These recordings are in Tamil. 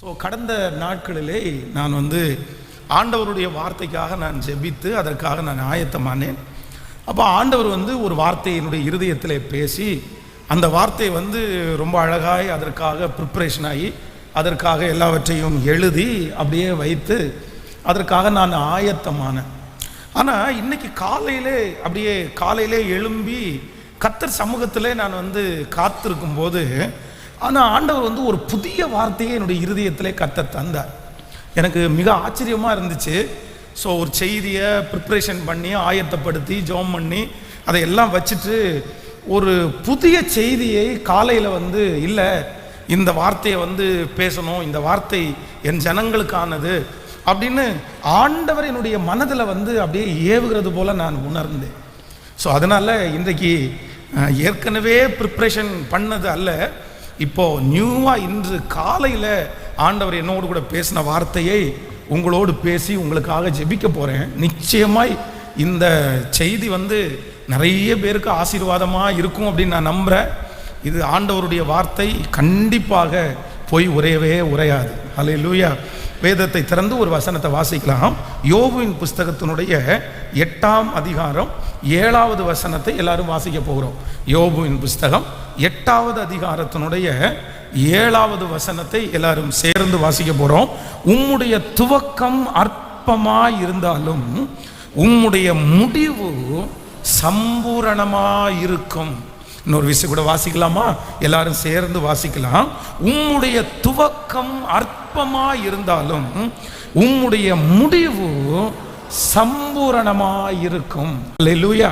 கடந்த நாட்களிலே நான் ஆண்டவருடைய வார்த்தைக்காக நான் ஜெபித்து அதற்காக நான் ஆயத்தமானேன். அப்போ ஆண்டவர் ஒரு வார்த்தையை என்னுடைய இருதயத்திலே பேசி அந்த வார்த்தை ரொம்ப அழகாய் அதற்காக ப்ரிப்பரேஷன் ஆகி அதற்காக எல்லாவற்றையும் எழுதி அப்படியே வைத்து அதற்காக நான் ஆயத்தமானேன். ஆனால் இன்னைக்கு காலையிலே எழும்பி கர்த்தர் சமூகத்திலே நான் காத்திருக்கும் போது ஆனால் ஆண்டவர் ஒரு புதிய வார்த்தையை என்னுடைய இருதயத்திலே கர்த்தர் தந்தார். எனக்கு மிக ஆச்சரியமாக இருந்துச்சு. ஒரு செய்தியை ப்ரிப்ரேஷன் பண்ணி ஆயத்தப்படுத்தி ஜெபம் பண்ணி அதையெல்லாம் வச்சுட்டு ஒரு புதிய செய்தியை காலையில் இல்லை இந்த வார்த்தையை பேசணும், இந்த வார்த்தை என் ஜனங்களுக்கானது அப்படின்னு ஆண்டவர் என்னுடைய மனதில் அப்படியே ஏவுகிறது போல் நான் உணர்ந்தேன். அதனால் இன்றைக்கு ஏற்கனவே ப்ரிப்ரேஷன் பண்ணது அல்ல, இப்போது நியூவாக இன்று காலையில் ஆண்டவர் என்னோடு கூட பேசின வார்த்தையை உங்களோடு பேசி உங்களுக்காக ஜெபிக்க போகிறேன். நிச்சயமாய் இந்த செய்தி நிறைய பேருக்கு ஆசீர்வாதமாக இருக்கும் அப்படின்னு நான் நம்புகிறேன். இது ஆண்டவருடைய வார்த்தை, கண்டிப்பாக போய் உரையவே உரையாது. ஹல்லேலூயா. வேதத்தை திறந்து ஒரு வசனத்தை வாசிக்கலாம். யோபுவின் புஸ்தகத்தினுடைய 8ஆம் அதிகாரம் 7வது வசனத்தை எல்லாரும் வாசிக்க போகிறோம். யோபுவின் புஸ்தகம் 8வது அதிகாரத்தினுடைய 7வது வசனத்தை எல்லாரும் சேர்ந்து வாசிக்க போகிறோம். உம்முடைய துவக்கம் அற்பமாய் இருந்தாலும் உம்முடைய முடிவு சம்பூரணமாயிருக்கும். இன்னொரு விஷயம் கூட வாசிக்கலாமா? எல்லாரும் சேர்ந்து வாசிக்கலாம். உம்முடைய துவக்கம் அற்பமாய் இருந்தாலும் உம்முடைய முடிவு சம்பூரணமாயிருக்கும். அல்லேலூயா.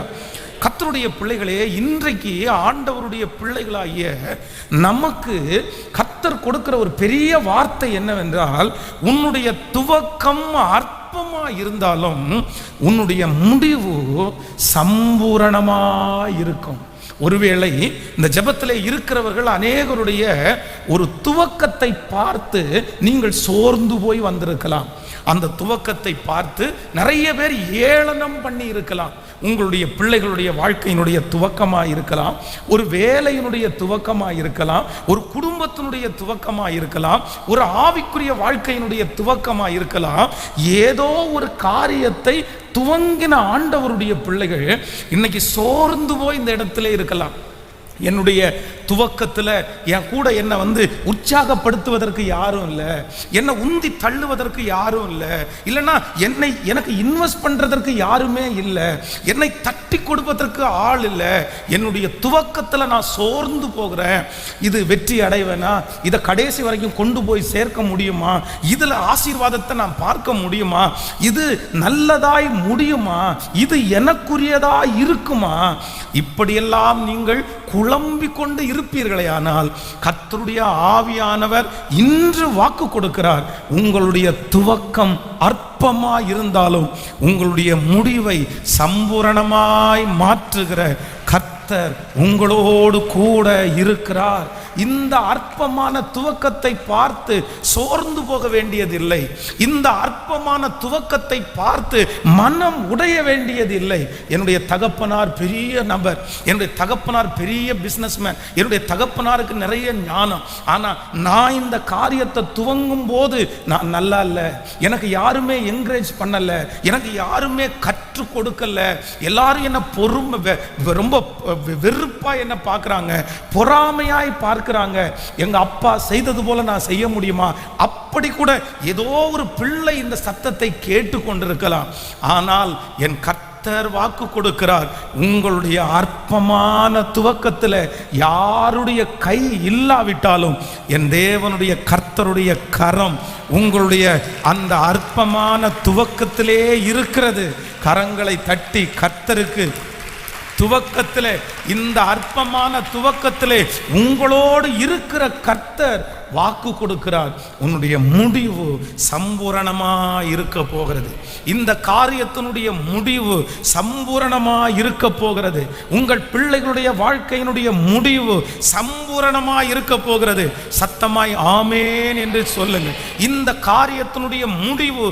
கர்த்தருடைய பிள்ளைகளே, இன்றைக்கு ஆண்டவருடைய பிள்ளைகளாகிய நமக்கு கர்த்தர் கொடுக்கிற ஒரு பெரிய வார்த்தை என்னவென்றால், உன்னுடைய துவக்கம் அற்பமாய் இருந்தாலும் உன்னுடைய முடிவு சம்பூரணமாயிருக்கும். ஒருவேளை இந்த ஜெபத்திலே இருக்கிறவர்கள் அநேகருடைய ஒரு துவக்கத்தை பார்த்து நீங்கள் சோர்ந்து போய் வந்திருக்கலாம். அந்த துவக்கத்தை பார்த்து நிறைய பேர் ஏளனம் பண்ணி இருக்கலாம். உங்களுடைய பிள்ளைகளுடைய வாழ்க்கையினுடைய துவக்கமாக இருக்கலாம், ஒரு வேலையினுடைய துவக்கமாக இருக்கலாம், ஒரு குடும்பத்தினுடைய துவக்கமாக இருக்கலாம், ஒரு ஆவிக்குரிய வாழ்க்கையினுடைய துவக்கமாக இருக்கலாம். ஏதோ ஒரு காரியத்தை துவங்கின ஆண்டவருடைய பிள்ளைகள் இன்னைக்கு சோர்ந்து போய் இந்த இடத்துல இருக்கலாம். என்னுடைய துவக்கத்தில் என் கூட என்னை உற்சாகப்படுத்துவதற்கு யாரும் இல்லை, என்னை உந்தி தள்ளுவதற்கு யாரும் இல்லை, இல்லைன்னா எனக்கு இன்வெஸ்ட் பண்ணுறதற்கு யாருமே இல்லை, என்னை தட்டி கொடுப்பதற்கு ஆள் இல்லை. என்னுடைய துவக்கத்தில் நான் சோர்ந்து போகிறேன். இது வெற்றி அடைவேனா? இதை கடைசி வரைக்கும் கொண்டு போய் சேர்க்க முடியுமா? இதில் ஆசீர்வாதத்தை நான் பார்க்க முடியுமா? இது நல்லதாய் முடியுமா? இது எனக்குரியதாய் இருக்குமா? இப்படியெல்லாம் நீங்கள் குழம்பிக் கொண்டு இருப்பீர்களே, ஆனால் கர்த்தருடைய ஆவியானவர் இன்று வாக்கு கொடுக்கிறார். உங்களுடைய துவக்கம் அற்பமாய் இருந்தாலும் உங்களுடைய முடிவை சம்பூரணமாய் மாற்றுகிற கர்த்தர் உங்களோடு கூட இருக்கிறார். இந்த அற்பமான துவக்கத்தை பார்த்து சோர்ந்து போக வேண்டியதில்லை. இந்த அற்பமான துவக்கத்தை பார்த்து மனம் உடைய வேண்டியதில்லை. என்னுடைய தகப்பனார் பெரிய நபர், என்னுடைய தகப்பனார் பெரிய பிஸ்னஸ்மேன், என்னுடைய தகப்பனாருக்கு நிறைய ஞானம், ஆனால் நான் இந்த காரியத்தை துவங்கும் போது நான் நல்லா இல்லை, எனக்கு யாருமே என்கரேஜ் பண்ணல, எனக்கு யாருமே கற்றுக் கொடுக்கல, எல்லாரும் என்ன ரொம்ப வெறுப்பா என்ன பார்க்குறாங்க, பொறாமையாய் பார்க்கிறாங்க. எங்க அப்பா செய்தது போல நான் செய்ய முடியுமா? அப்படி கூட ஏதோ ஒரு பிள்ளை இந்த சத்தத்தை கேட்டு கொண்டிருக்கலாம். ஆனால் என் கர்த்தர் வாக்கு கொடுக்கிறார், உங்களுடைய அற்பமான துவக்கத்தில் யாருடைய கை இல்லாவிட்டாலும் என் தேவனுடைய கர்த்தருடைய கரம் உங்களுடைய அந்த அற்பமான துவக்கத்திலே இருக்கிறது. கரங்களை தட்டி கர்த்தருக்கு துவக்கத்திலே, இந்த அற்பமான துவக்கத்திலே உங்களோடு இருக்கிற கர்த்தர் வாக்கு கொடுக்கிறார், உன்னுடைய முடிவு சம்பூரணமாக இருக்க போகிறது. இந்த காரியத்தினுடைய முடிவு சம்பூரணமாக இருக்க போகிறது. உங்கள் பிள்ளைகளுடைய வாழ்க்கையினுடைய முடிவு சம்பூரணமாக இருக்க போகிறது. சத்தமாய் ஆமேன் என்று சொல்லுங்கள். இந்த காரியத்தினுடைய முடிவு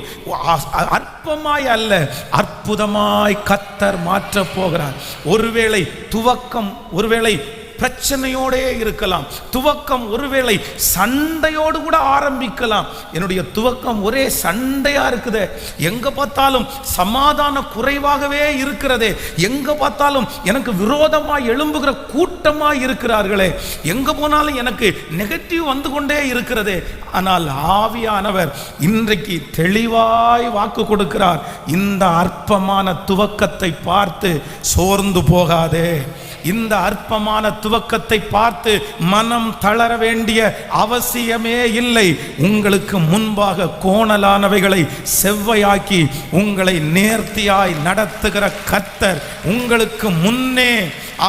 அற்பமாய் அல்ல, அற்புதமாய் கர்த்தர் மாற்ற போகிறார். ஒருவேளை துவக்கம், ஒருவேளை பிரச்சனையோடே இருக்கலாம். துவக்கம் ஒருவேளை சண்டையோடு கூட ஆரம்பிக்கலாம். என்னுடைய துவக்கம் ஒரே சண்டையா இருக்குது, எங்க பார்த்தாலும் சமாதான குறைவாகவே இருக்கிறதே, எங்க பார்த்தாலும் எனக்கு விரோதமா எழும்புகிற கூட்டமா இருக்கிறார்களே, எங்க போனாலும் எனக்கு நெகட்டிவ் வந்து கொண்டே இருக்கிறதே. ஆனால் ஆவியானவர் இன்றைக்கு தெளிவாய் வாக்கு கொடுக்கிறார், இந்த அற்பமான துவக்கத்தை பார்த்து சோர்ந்து போகாதே. இந்த அற்பமான துவக்கத்தை பார்த்து மனம் தளர வேண்டிய அவசியமே இல்லை. உங்களுக்கு முன்பாக கோணலானவைகளை செவ்வையாக்கி உங்களை நேர்த்தியாய் நடத்துகிற கர்த்தர் உங்களுக்கு முன்னே,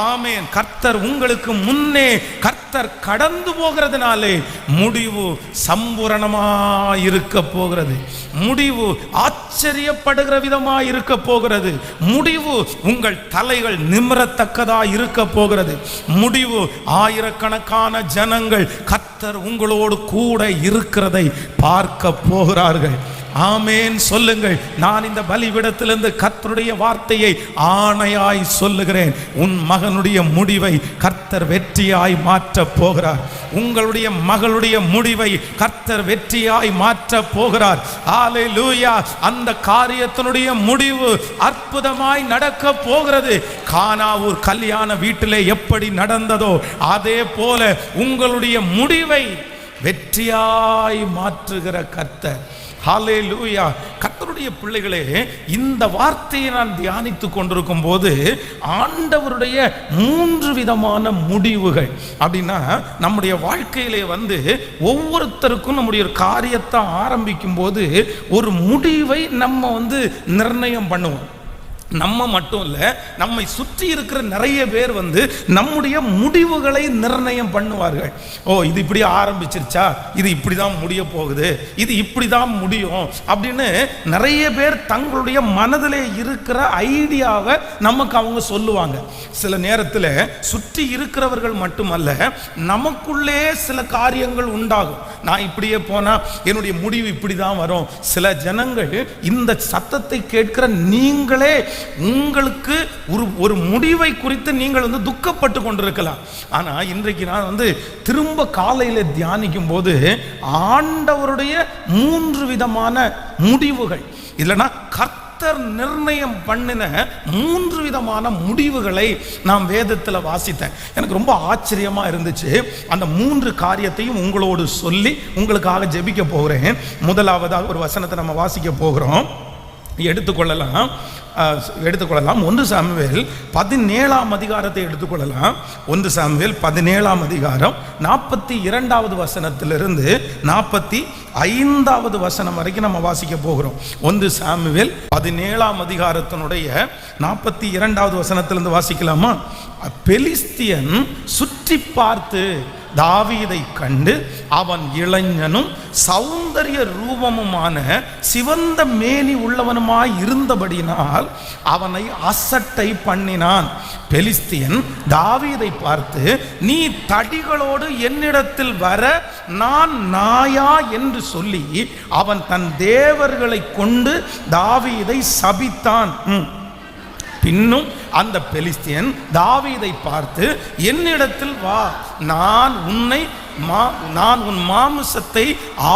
ஆமென், கர்த்தர் உங்களுக்கு முன்னே கர்த்தர் கடந்து போகிறதுனாலே முடிவு சம்பூரணமாய் இருக்க போகிறது. முடிவு ஆச்சரியப்படுகிற விதமாய் இருக்க போகிறது. முடிவு உங்கள் தலைகள் நிமிரத்தக்கதா இருக்க போகிறது. முடிவு ஆயிரக்கணக்கான ஜனங்கள் கர்த்தர் உங்களோடு கூட இருக்கிறதை பார்க்க போகிறார்கள். ஆமேன் சொல்லுங்கள். நான் இந்த பலிபீடத்திலிருந்து கர்த்தருடைய வார்த்தையை ஆணையாய் சொல்லுகிறேன். உன் மகனுடைய முடிவை கர்த்தர் வெற்றியாய் மாற்ற போகிறார். உங்களுடைய மகளுடைய முடிவை கர்த்தர் வெற்றியாய் மாற்ற போகிறார். ஹல்லேலூயா. அந்த காரியத்தினுடைய முடிவு அற்புதமாய் நடக்க போகிறது. கானாவூர் கல்யாண வீட்டிலே எப்படி நடந்ததோ அதே போல உங்களுடைய முடிவை வெற்றியாய் மாற்றுகிற கர்த்தர். ஹல்லேலூயா. கர்த்தருடைய பிள்ளைகளே, இந்த வார்த்தையை நான் தியானித்துக் கொண்டிருக்கும் போது ஆண்டவருடைய 3 விதமான முடிவுகள் அப்படின்னா, நம்முடைய வாழ்க்கையிலே ஒவ்வொருத்தருக்கும் நம்முடைய ஒரு காரியத்தை ஆரம்பிக்கும் போது ஒரு முடிவை நம்ம நிர்ணயம் பண்ணுவோம். நம்ம மட்டும் இல்லை, நம்மை சுற்றி இருக்கிற நிறைய பேர் நம்முடைய முடிவுகளை நிர்ணயம் பண்ணுவார்கள். ஓ, இது இப்படி ஆரம்பிச்சிருச்சா, இது இப்படி தான் முடிய போகுது, இது இப்படி தான் முடியும் அப்படின்னு நிறைய பேர் தங்களுடைய மனதிலே இருக்கிற ஐடியாவை நமக்கு அவங்க சொல்லுவாங்க. சில நேரத்தில் சுற்றி இருக்கிறவர்கள் மட்டுமல்ல, நமக்குள்ளே சில காரியங்கள் உண்டாகும். நான் இப்படியே போனால் என்னுடைய முடிவு இப்படி தான் வரும். சில ஜனங்கள் இந்த சத்தத்தை கேட்கிற நீங்களே உங்களுக்கு ஒரு முடிவை குறித்து நீங்கள் துக்கப்பட்டு கொண்டிருக்கலாம். ஆனா இன்றைக்கு நான் திரும்ப காலையில தியானிக்கும் போது ஆண்டவருடைய 3 விதமான முடிவுகள், இல்லைன்னா கர்த்தர் நிர்ணயம் பண்ணின 3 விதமான முடிவுகளை நாம் வேதத்தில் வாசித்தேன். எனக்கு ரொம்ப ஆச்சரியமா இருந்துச்சு. அந்த 3 காரியத்தையும் உங்களோடு சொல்லி உங்களுக்காக ஜெபிக்க போகிறேன். முதலாவதாக ஒரு வசனத்தை நம்ம வாசிக்க போகிறோம். எடுத்துக்கொள்ளலாம் 1 சாமுவேல் 17ஆம் அதிகாரத்தை எடுத்துக்கொள்ளலாம். 1 சாமுவேல் 17ஆம் அதிகாரம் 42வது வசனத்திலிருந்து 45வது வசனம் வரைக்கும் நம்ம வாசிக்க போகிறோம். 1 சாமுவேல் 17ஆம் அதிகாரத்தினுடைய 42வது வசனத்திலிருந்து வாசிக்கலாமா? பெலிஸ்தியன் சுற்றி பார்த்து தாவீதை கண்டு அவன் இளைஞனும் சௌந்தரிய ரூபமுமான சிவந்த மேனி உள்ளவனுமாய் இருந்தபடியினால் அவனை அசட்டை பண்ணினான். பெலிஸ்தியன் தாவீதை பார்த்து, நீ தடிகளோடு என்னிடத்தில் வர நான் நாயா என்று சொல்லி அவன் தன் தேவர்களை கொண்டு தாவீதை சபித்தான். பின்னும் அந்த பெலிஸ்தியன் தாவீதை பார்த்து, என்னிடத்தில் வா, நான் உன் மாமிசத்தை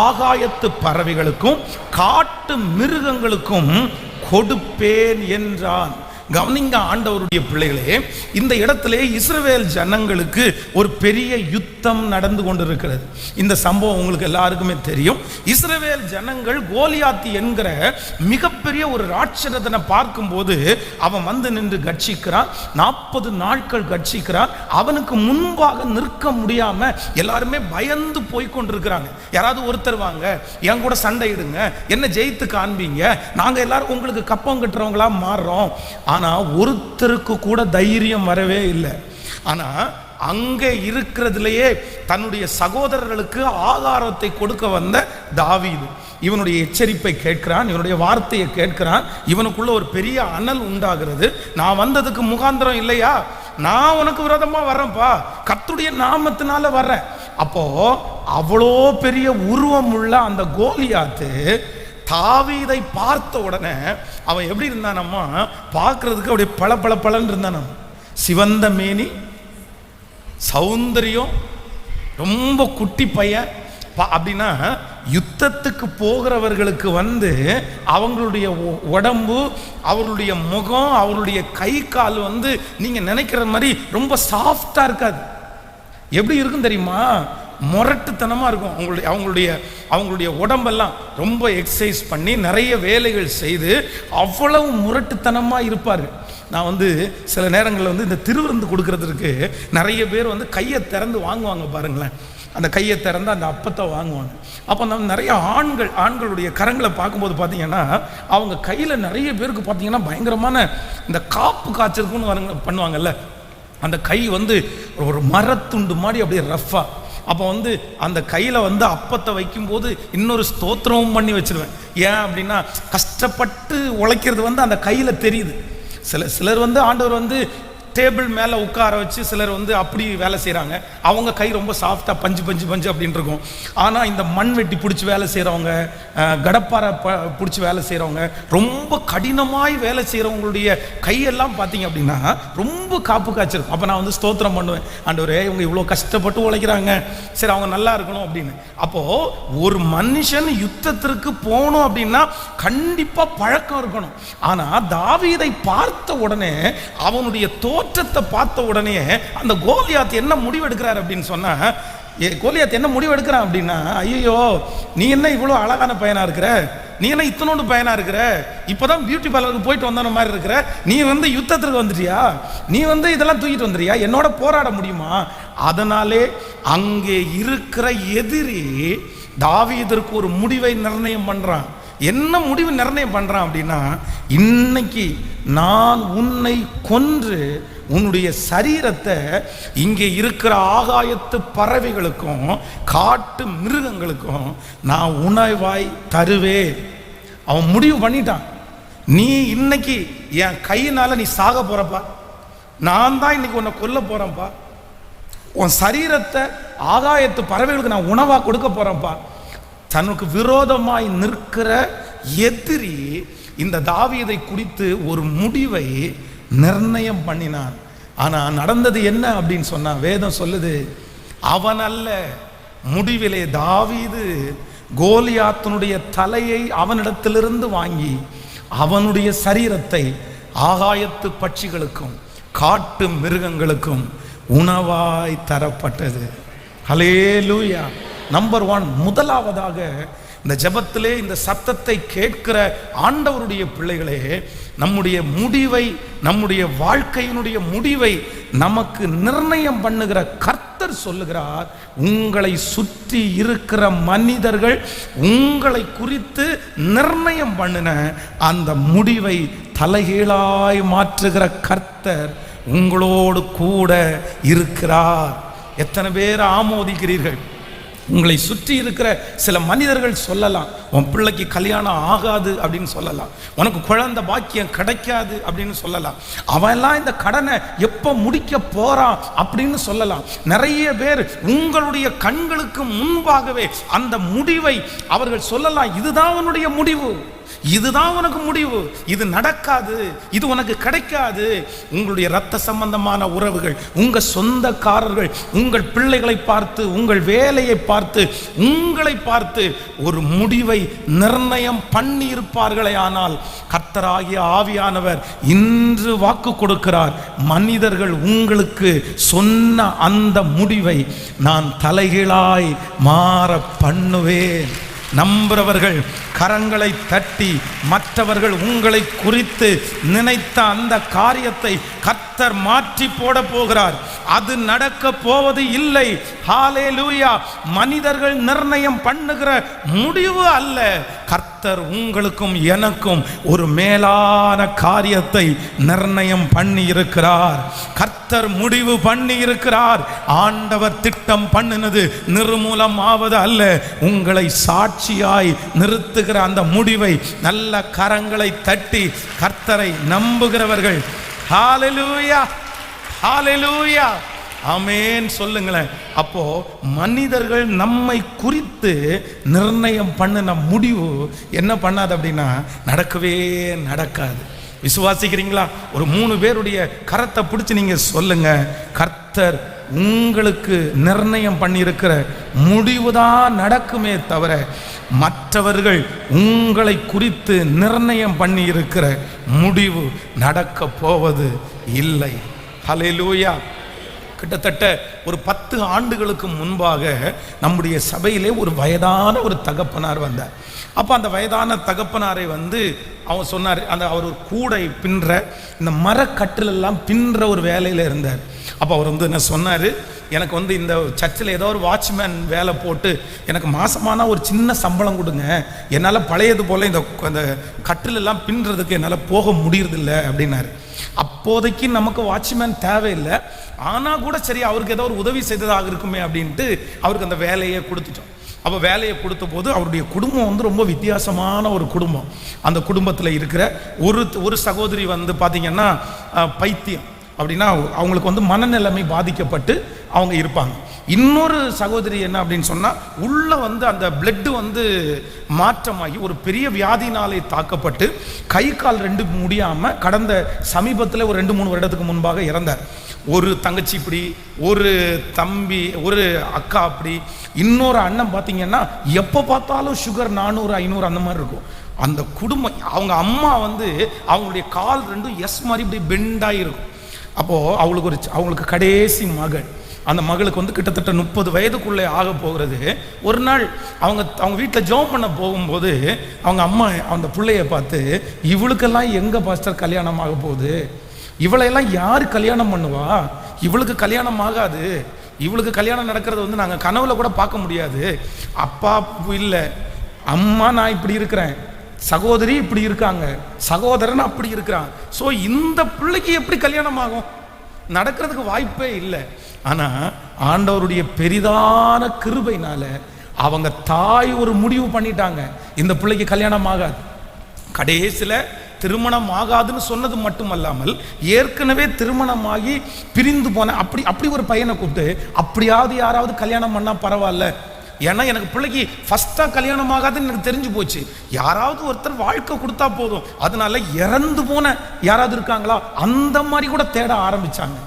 ஆகாயத்து பறவைகளுக்கும் காட்டு மிருகங்களுக்கும் கொடுப்பேன் என்றான். கவனிங்க ஆண்டவருடைய பிள்ளைகளே, இந்த இடத்திலே இஸ்ரவேல் ஜனங்களுக்கு ஒரு பெரிய யுத்தம் நடந்து கொண்டிருக்கிறது. இந்த சம்பவம் உங்களுக்கு எல்லாருக்குமே தெரியும். இஸ்ரவேல் ஜனங்கள் கோலியாத் என்கிற மிகப்பெரிய ஒரு ராட்சதனை பார்க்கும்போது அவன் நின்று கட்சிக்கிறான். 40 நாட்கள் கட்சிக்கிறான். அவனுக்கு முன்பாக நிற்க முடியாம எல்லாருமே பயந்து போய் கொண்டிருக்கிறாங்க. யாராவது ஒருத்தர் வாங்க, என் கூட சண்டையிடுங்க, என்ன ஜெயித்து காண்பீங்க, நாங்க எல்லாரும் உங்களுக்கு கப்பம் கட்டுறவங்களா மாறுறோம். ஆனா ஒருத்தருக்கு கூட தைரியம் வரவே இல்லை. ஆனா அங்கே இருக்கிறதுலேயே தன்னுடைய சகோதரர்களுக்கு ஆகாரத்தை கொடுக்க வந்த தாவீது இவனுடைய எச்சரிப்பை கேட்கிறான், இவனுடைய வார்த்தையை கேட்கிறான். இவனுக்குள்ள ஒரு பெரிய அனல் உண்டாகிறது. நான் வந்ததுக்கு முகாந்திரம் இல்லையா, நான் உனக்கு விரோதமா வர்றேன்ப்பா, கர்த்தருடைய நாமத்தினால வர்றேன். அப்போ அவ்வளோ பெரிய உருவம் உள்ள அந்த கோலியாத்து தாவீதை பார்த்த உடனே அவன் எப்படி இருந்தானம்மா, பார்க்கறதுக்கு அப்படியே பல பல பலன்னு இருந்தானாம். சிவந்த மேனி, சௌந்தரியம், ரொம்ப குட்டி பையன் அப்படின்னா யுத்தத்துக்கு போகிறவர்களுக்கு அவங்களுடைய உடம்பு, அவர்களுடைய முகம், அவருடைய கை கால் நீங்க நினைக்கிற மாதிரி ரொம்ப சாஃப்டா இருக்காது. எப்படி இருக்கும் தெரியுமா? முரட்டுத்தனமா இருக்கும். அவங்களுடைய உடம்பெல்லாம் ரொம்ப எக்ஸசைஸ் பண்ணி நிறைய வேலைகள் செய்து அவ்வளவு முரட்டுத்தனமா இருப்பாரு. நான் சில நேரங்களில் இந்த திருவிருந்து கொடுக்கறதுக்கு நிறைய பேர் கையை திறந்து வாங்குவாங்க பாருங்களேன். அந்த கையை திறந்து அந்த அப்பத்தை வாங்குவாங்க. அப்போ நம்ம நிறைய ஆண்களுடைய கரங்களை பார்க்கும்போது பார்த்தீங்கன்னா அவங்க கையில் நிறைய பேருக்கு பார்த்தீங்கன்னா பயங்கரமான இந்த காப்பு காய்ச்சலுக்குன்னு பண்ணுவாங்கல்ல, அந்த கை ஒரு மரத்துண்டு மாதிரி அப்படியே ரஃபா. அப்போ அந்த கையில் அப்பத்தை வைக்கும்போது இன்னொரு ஸ்தோத்திரமும் பண்ணி வச்சிருவேன். ஏன் அப்படின்னா கஷ்டப்பட்டு உழைக்கிறது அந்த கையில் தெரியுது. சிலர் ஆண்டவர் டேபிள் மேலே உட்கார வச்சு சிலர் அப்படி வேலை செய்கிறாங்க. அவங்க கை ரொம்ப சாஃப்டாக பஞ்சு பஞ்சு பஞ்சு அப்படின்னு இருக்கும். ஆனால் இந்த மண் வெட்டி பிடிச்சி வேலை செய்கிறவங்க, கடப்பாறை பிடிச்சி வேலை செய்கிறவங்க, ரொம்ப கடினமாய் வேலை செய்கிறவங்களுடைய கையெல்லாம் பார்த்தீங்க அப்படின்னா ரொம்ப காப்பு காய்ச்சிருக்கும். அப்போ நான் ஸ்தோத்திரம் பண்ணுவேன், ஆண்டவரே இவங்க இவ்வளோ கஷ்டப்பட்டு உழைக்கிறாங்க, சரி அவங்க நல்லா இருக்கணும் அப்படின்னு. அப்போது ஒரு மனுஷன் யுத்தத்திற்கு போகணும் அப்படின்னா கண்டிப்பாக பழக்கம் இருக்கணும். ஆனால் தாவீதை பார்த்த உடனே, அவனுடைய தோற்றத்தை பார்த்த உடனே அந்த கோலியாத் என்ன முடிவெடுக்கிறார் அப்படின்னு சொன்னா, கோலியாத் என்ன முடிவெடுக்கிறான் அப்படின்னா, ஐயோ நீ என்ன இவ்வளோ அழகான பையனா இருக்கிற, நீ என்ன இத்தனோண்டு பையனா இருக்கிற, இப்போதான் பியூட்டி பார்லருக்கு போயிட்டு வந்த மாதிரி இருக்கிற, நீ யுத்தத்திற்கு வந்துட்டியா, நீ இதெல்லாம் தூக்கிட்டு வந்துறியா, என்னோட போராட முடியுமா? அதனாலே அங்கே இருக்கிற எதிரி தாவீதற்கு ஒரு முடிவை நிர்ணயம் பண்றான். என்ன முடிவு நிர்ணயம் பண்றான் அப்படின்னா, இன்னைக்கு நான் உன்னை கொன்று உன்னுடைய சரீரத்தை இங்கே இருக்கிற ஆகாயத்து பறவைகளுக்கும் காட்டு மிருகங்களுக்கும் நான் உணவாய் தருவேன். அவன் முடிவு பண்ணிட்டான். நீ இன்னைக்கு என் கையினால நீ சாக போறப்பா, நான் தான் இன்னைக்கு உன்னை கொல்ல போறேன்ப்பா, உன் சரீரத்தை ஆகாயத்து பறவைகளுக்கு நான் உணவா கொடுக்க போறேன்ப்பா. தனக்கு விரோதமாய் நிற்கிற எதிரி இந்த தாவீதை குறித்து ஒரு முடிவை நிர்ணயம் பண்ணினான். ஆனா நடந்தது என்ன அப்படின்னு சொன்னா, வேதம் சொல்லுது, அவன் அல்ல, முடிவிலே தாவீது கோலியாத்தினுடைய தலையை அவனிடத்திலிருந்து வாங்கி அவனுடைய சரீரத்தை ஆகாயத்து பட்சிகளுக்கும் காட்டு மிருகங்களுக்கும் உணவாய் தரப்பட்டது. ஹல்லேலூயா. நம்பர் 1, முதலாவதாக இந்த ஜெபத்திலே இந்த சத்தத்தை கேட்கிற ஆண்டவருடைய பிள்ளைகளே, நம்முடைய முடிவை, நம்முடைய வாழ்க்கையினுடைய முடிவை நமக்கு நிர்ணயம் பண்ணுகிற கர்த்தர் சொல்லுகிறார், உங்களை சுற்றி இருக்கிற மனிதர்கள் உங்களை குறித்து நிர்ணயம் பண்ணின அந்த முடிவை தலைகீழாய் மாற்றுகிற கர்த்தர் உங்களோடு கூட இருக்கிறார். எத்தனை பேர் ஆமோதிக்கிறீர்கள்? உங்களை சுற்றி இருக்கிற சில மனிதர்கள் சொல்லலாம், உன் பிள்ளைக்கு கல்யாணம் ஆகாது அப்படின்னு சொல்லலாம், உனக்கு குழந்தை பாக்கியம் கிடைக்காது அப்படின்னு சொல்லலாம், அவன்லாம் இந்த கடனை எப்போ முடிக்க போறான் அப்படின்னு சொல்லலாம். நிறைய பேர் உங்களுடைய கண்களுக்கு முன்பாகவே அந்த முடிவை அவர்கள் சொல்லலாம், இதுதான் உன்னுடைய முடிவு, இதுதான் உனக்கு முடிவு, இது நடக்காது, இது உனக்கு கிடைக்காது. உங்களுடைய இரத்த சம்பந்தமான உறவுகள், உங்க சொந்தக்காரர்கள் உங்கள் பிள்ளைகளை பார்த்து, உங்கள் வேலையை பார்த்து, உங்களை பார்த்து ஒரு முடிவை நிர்ணயம் பண்ணி இருப்பார்களே. ஆனால் கர்த்தராகிய ஆவியானவர் இன்று வாக்கு கொடுக்கிறார், மனிதர்கள் உங்களுக்கு சொன்ன அந்த முடிவை நான் தலைகீழாய் மாற பண்ணுவேன். நம்புறவர்கள் கரங்களை தட்டி, மற்றவர்கள் உங்களை குறித்து நினைத்த அந்த காரியத்தை கர்த்தர் மாற்றி போட போகிறார். அது நடக்க போவது இல்லை. ஹல்லேலூயா. மனிதர்கள் நிர்ணயம் பண்ணுகிற முடிவு அல்ல, கர்த்தர் உங்களுக்கும் எனக்கும் ஒரு மேலான காரியத்தை நிர்ணயம் பண்ணி இருக்கிறார். கர்த்தர் முடிவு பண்ணி இருக்கிறார். ஆண்டவர் திட்டம் பண்ணினது நிர்மூலம் ஆவது அல்ல, உங்களை சாட்சியாய் நிறுத்துகிற அந்த முடிவை நல்ல கரங்களை தட்டி கர்த்தரை நம்புகிறவர்கள் ஹல்லேலூயா, ஹல்லேலூயா, ஆமென் சொல்லுங்களேன். அப்போ மனிதர்கள் நம்மை குறித்து நிர்ணயம் பண்ணின முடிவு என்ன பண்ணாது அப்படின்னா நடக்கவே நடக்காது. விசுவாசிக்கிறீங்களா? ஒரு 3 பேருடைய கரத்தை பிடிச்சி நீங்க சொல்லுங்க, கர்த்தர் உங்களுக்கு நிர்ணயம் பண்ணியிருக்கிற முடிவுதான் நடக்குமே தவிர மற்றவர்கள் உங்களை குறித்து நிர்ணயம் பண்ணி இருக்கிற முடிவு நடக்க போவது இல்லை. ஹல்லேலூயா. கிட்டத்தட்ட ஒரு 10 ஆண்டுகளுக்கு முன்பாக நம்முடைய சபையிலே ஒரு வயதான ஒரு தகப்பனார் வந்தார். அப்போ அந்த வயதான தகப்பனாரை அவன் சொன்னார், அவர் ஒரு கூடை பின்னுற இந்த மரக்கட்டிலெல்லாம் பின்னுற ஒரு வேலையில் இருந்தார். அப்போ அவர் என்ன சொன்னார், எனக்கு இந்த சர்ச்சில் ஏதோ ஒரு வாட்ச்மேன் வேலை போட்டு எனக்கு மாசமான ஒரு சின்ன சம்பளம் கொடுங்க, என்னால் பழையது போல் இந்த கட்டிலெல்லாம் பின்னுறதுக்கு என்னால் போக முடியறதில்ல அப்படின்னாரு. அப்போதைக்கு நமக்கு வாட்ச்மேன் தேவையில்லை, ஆனால் கூட சரி அவருக்கு ஏதோ ஒரு உதவி செய்ததாக இருக்குமே அப்படின்ட்டு அவருக்கு அந்த வேலையை கொடுத்துட்டோம். அப்போ வேலையை கொடுத்த போது அவருடைய குடும்பம் ரொம்ப வித்தியாசமான ஒரு குடும்பம். அந்த குடும்பத்தில் இருக்கிற ஒரு சகோதரி பார்த்தீங்கன்னா பைத்தியம், அப்படின்னா அவங்களுக்கு மனநிலைமை பாதிக்கப்பட்டு அவங்க இருப்பாங்க. இன்னொரு சகோதரி என்ன அப்படின்னு சொன்னால் உள்ள அந்த பிளட்டு மாற்றமாகி ஒரு பெரிய வியாதினாலே தாக்கப்பட்டு கை கால் 2 முடியாமல் கடந்த சமீபத்தில் ஒரு 2-3 வருடத்துக்கு முன்பாக இறந்தார். ஒரு தங்கச்சி இப்படி, ஒரு தம்பி, ஒரு அக்கா அப்படி, இன்னொரு அண்ணன் பார்த்தீங்கன்னா எப்போ பார்த்தாலும் சுகர் 400-500 அந்த மாதிரி இருக்கும். அந்த குடும்பம் அவங்க அம்மா அவங்களுடைய கால் 2 எஸ் மாதிரி இப்படி பெண்டாகி இருக்கும். அப்போது அவங்களுக்கு கடைசி மகள், அந்த மகளுக்கு கிட்டத்தட்ட 30 வயதுக்குள்ளே ஆக போகிறது. ஒரு நாள் அவங்க வீட்டில் ஜெபம் பண்ண போகும்போது அவங்க அம்மா அந்த பிள்ளைய பார்த்து, இவளுக்கெல்லாம் எங்கே பாஸ்டர் கல்யாணம் ஆக போகுது, இவளையெல்லாம் யார் கல்யாணம் பண்ணுவா, இவளுக்கு கல்யாணம் ஆகாது, இவளுக்கு கல்யாணம் நடக்கிறது நாங்கள் கனவுல கூட பார்க்க முடியாது, அப்பா இல்லை, அம்மா நான் இப்படி இருக்கிறேன், சகோதரி இப்படி இருக்காங்க, சகோதரன் அப்படி இருக்கிறான், ஸோ இந்த பிள்ளைக்கு எப்படி கல்யாணம் ஆகும், நடக்கிறதுக்கு வாய்ப்பே இல்லை. ஆனால் ஆண்டவருடைய பெரிதான கிருபையினால அவங்க தாய் ஒரு முடிவு பண்ணிட்டாங்க, இந்த பிள்ளைக்கு கல்யாணம் ஆகாது. கடைசியில் திருமணம் ஆகாதுன்னு சொன்னது மட்டுமல்லாமல் ஏற்கனவே திருமணமாகி பிரிந்து போன அப்படி ஒரு பையனை கூப்பிட்டு, அப்படியாவது யாராவது கல்யாணம் பண்ணால் பரவாயில்ல, ஏன்னா எனக்கு பிள்ளைக்கு ஃபஸ்ட்டாக கல்யாணம் ஆகாதுன்னு எனக்கு தெரிஞ்சு போச்சு, யாராவது ஒருத்தர் வாழ்க்கை கொடுத்தா போதும், அதனால இறந்து போன யாராவது இருக்காங்களா அந்த மாதிரி கூட தேட ஆரம்பிச்சாங்க.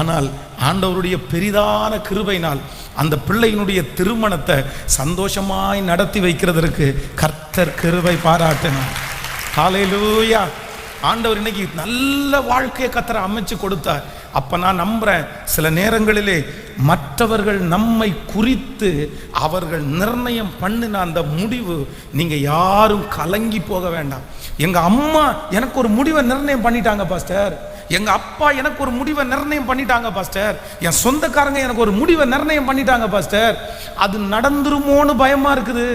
ஆனால் ஆண்டவருடைய பெரிதான கிருபையினால் அந்த பிள்ளையினுடைய திருமணத்தை சந்தோஷமாய் நடத்தி வைக்கிறதற்கு கர்த்தர் கிருபை பாராட்டினார். ஹல்லேலூயா. ஆண்டவர் இன்னைக்கு நல்ல வாழ்க்கையை கர்த்தர் அமைச்சு கொடுத்தார். அப்போ நான் நம்புகிறேன், சில நேரங்களிலே மற்றவர்கள் நம்மை குறித்து அவர்கள் நிர்ணயம் பண்ணின அந்த முடிவு நீங்கள் யாரும் கலங்கி போக வேண்டாம். எங்கள் அம்மா எனக்கு ஒரு முடிவை நிர்ணயம் பண்ணிட்டாங்க பாஸ்டர், எங்க அப்பா எனக்கு ஒரு முடிவை நிர்ணயம் பண்ணிட்டாங்க பாஸ்டர், என் சொந்தக்காரங்க எனக்கு ஒரு முடிவை நிர்ணயம் பண்ணிட்டாங்க பாஸ்டர், அது நடந்துருமோன்னு பயமா இருக்குது,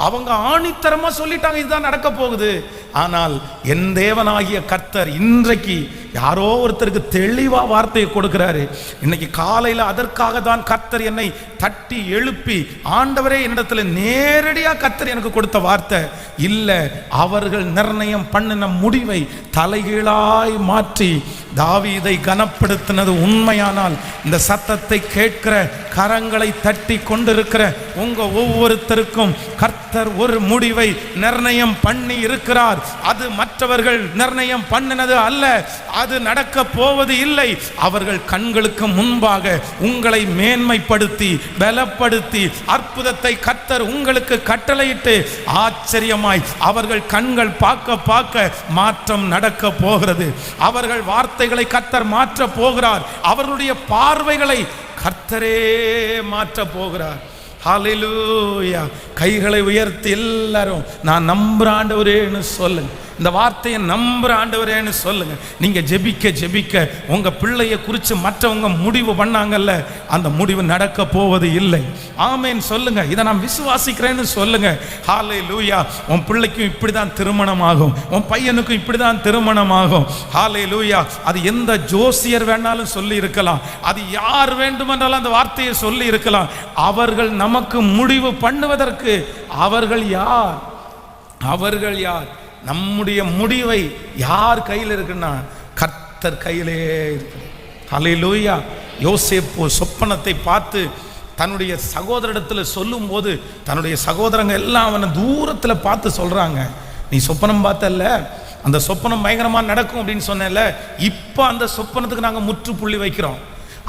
அவங்க ஆணித்தரமா சொல்லிட்டாங்க இதுதான் நடக்க போகுது. ஆனால் என் தேவனாகிய கர்த்தர் இன்றைக்கு யாரோ ஒருத்தருக்கு தெளிவா வார்த்தையை கொடுக்கிறாரு. இன்னைக்கு காலையில் அதற்காக தான் கர்த்தர் என்னை தட்டி எழுப்பி, ஆண்டவரே என்னிடத்துல நேரடியா கர்த்தர் எனக்கு கொடுத்த வார்த்தை இல்ல, அவர்கள் நிர்ணயம் பண்ணின முடிவை தலைகீழாய் மாற்றி தாவீதை கனப்படுத்தினது உண்மையானால் இந்த சத்தத்தை கேட்கிற கரங்களை தட்டி கொண்டிருக்கிற உங்க ஒவ்வொருத்தருக்கும் கர்த்தர் ஒரு முடிவை நிர்ணயம் பண்ணி இருக்கிறார். அது மற்றவர்கள் நிர்ணயம் பண்ணினது அல்ல, அது நடக்க போவது இல்லை. அவர்கள் கண்களுக்கு முன்பாக உங்களை மேன்மைப்படுத்தி பலப்படுத்தி அற்புதத்தை கர்த்தர் உங்களுக்கு கட்டளையிட்டு ஆச்சரியமாய் அவர்கள் கண்கள் பார்க்க பார்க்க மாற்றம் நடக்க போகிறது. அவர்கள் வார்த்தைகளை கர்த்தர் மாற்ற போகிறார், அவர்களுடைய பார்வைகளை கர்த்தரே மாற்ற போகிறார். ஹல்லேலூயா. கைகளை உயர்த்தி எல்லாரும் நான் நம்புற ஆண்டவரேன்னு சொல்லுங்க, இந்த வார்த்தையை நம்புற ஆண்டவரேன்னு சொல்லுங்க. நீங்க ஜெபிக்க ஜெபிக்க உங்க பிள்ளையை குறித்து மற்றவங்க முடிவு பண்ணாங்கல்ல, அந்த முடிவு நடக்க போவது இல்லை. ஆமேன் சொல்லுங்க, இதை நான் விசுவாசிக்கிறேன்னு சொல்லுங்க. ஹல்லேலூயா. உன் பிள்ளைக்கும் இப்படிதான் திருமணம் ஆகும், உன் பையனுக்கும் இப்படிதான் திருமணம் ஆகும். ஹல்லேலூயா. அது எந்த ஜோசியர் வேணாலும் சொல்லி இருக்கலாம், அது யார் வேண்டுமென்றாலும் அந்த வார்த்தையை சொல்லி இருக்கலாம். அவர்கள் நமக்கு முடிவு பண்ணுவதற்கு அவர்கள் யார்? அவர்கள் யார்? நம்முடைய முடிவை யார் கையில் இருக்குன்னா கர்த்தர் கையிலே இருக்கு. ஹல்லேலூயா. யோசேப்பு சொப்பனத்தை பார்த்து தன்னுடைய சகோதரிடத்தில் சொல்லும் போது தன்னுடைய சகோதரங்க எல்லாம் அவனை தூரத்தில் பார்த்து சொல்றாங்க, நீ சொப்பனம் பார்த்தல்ல, அந்த சொப்பனம் பயங்கரமா நடக்கும் அப்படின்னு சொன்னேன்ல, இப்போ அந்த சொப்பனத்துக்கு நாங்கள் முற்றுப்புள்ளி வைக்கிறோம்.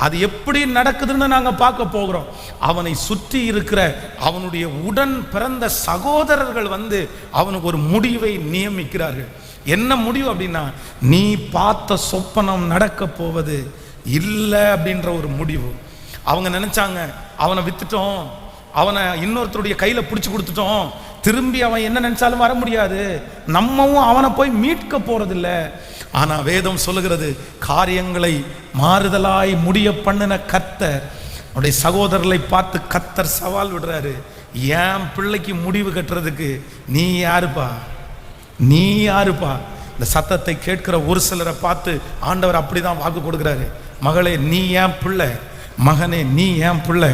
அது எப்படி நடக்குதுன்னு நாங்கள் பார்க்க போகிறோம். அவனை சுற்றி இருக்கிற அவனுடைய உடன் பிறந்த சகோதரர்கள் அவனுக்கு ஒரு முடிவை நியமிக்கிறார்கள். என்ன முடிவு அப்படின்னா, நீ பார்த்த சொப்பனம் நடக்க போவது இல்லை அப்படின்ற ஒரு முடிவு. அவங்க நினைச்சாங்க, அவனை வித்துட்டோம், அவனை இன்னொருத்தருடைய கையில் பிடிச்சி கொடுத்துட்டோம், திரும்பி அவன் என்ன நினைச்சாலும் வர முடியாது, நம்மவும் அவனை போய் மீட்க போறதில்ல. ஆனா வேதம் சொல்லுகிறது, காரியங்களை மாறுதலாய் முடிய பண்ணின கர்த்தர் அவருடைய சகோதரர்களை பார்த்து கர்த்தர் சவால் விடுறாரு. என் பிள்ளைக்கு முடிவு கட்டுறதுக்கு நீ யாருப்பா, நீ யாருப்பா? இந்த சத்தத்தை கேட்கிற ஒரு சிலரை பார்த்து ஆண்டவர் அப்படிதான் வாக்கு கொடுக்கிறாரு. மகளே நீ ஏன் பிள்ளை, மகனே நீ ஏன் பிள்ளை,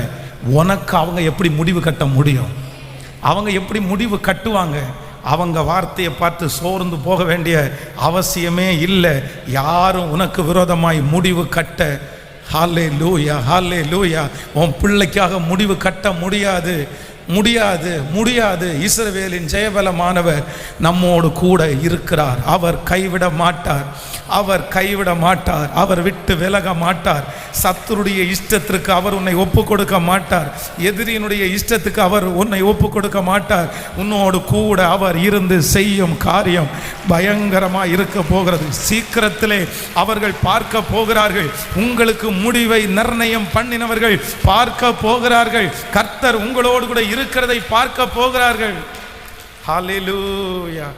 உனக்கு அவங்க எப்படி முடிவு கட்ட முடியும்? அவங்க எப்படி முடிவு கட்டுவாங்க? அவங்க வார்த்தையை பார்த்து சோர்ந்து போக வேண்டிய அவசியமே இல்லை. யாரும் உனக்கு விரோதமாய் முடிவு கட்ட, ஹல்லேலூயா ஹல்லேலூயா, உன் பிள்ளைக்காக முடிவு கட்ட முடியாது, முடியாது, முடியாது. இஸ்ரவேலின் ஜெயபலமானவர் நம்மோடு கூட இருக்கிறார். அவர் கைவிட மாட்டார், அவர் கைவிட மாட்டார், அவர் விட்டு விலக மாட்டார். சத்துருடைய இஷ்டத்திற்கு அவர் உன்னை ஒப்பு கொடுக்க மாட்டார், எதிரியினுடைய இஷ்டத்துக்கு அவர் உன்னை ஒப்பு கொடுக்க மாட்டார். உன்னோடு கூட அவர் இருந்து செய்யும் காரியம் பயங்கரமாக இருக்க போகிறது. சீக்கிரத்திலே அவர்கள் பார்க்க போகிறார்கள். உங்களுக்கு முடிவை நிர்ணயம் பண்ணினவர்கள் பார்க்க போகிறார்கள். கர்த்தர் உங்களோடு கூட இருக்கிறதை பார்க்க போகிறார்கள். ஹல்லேலூயா,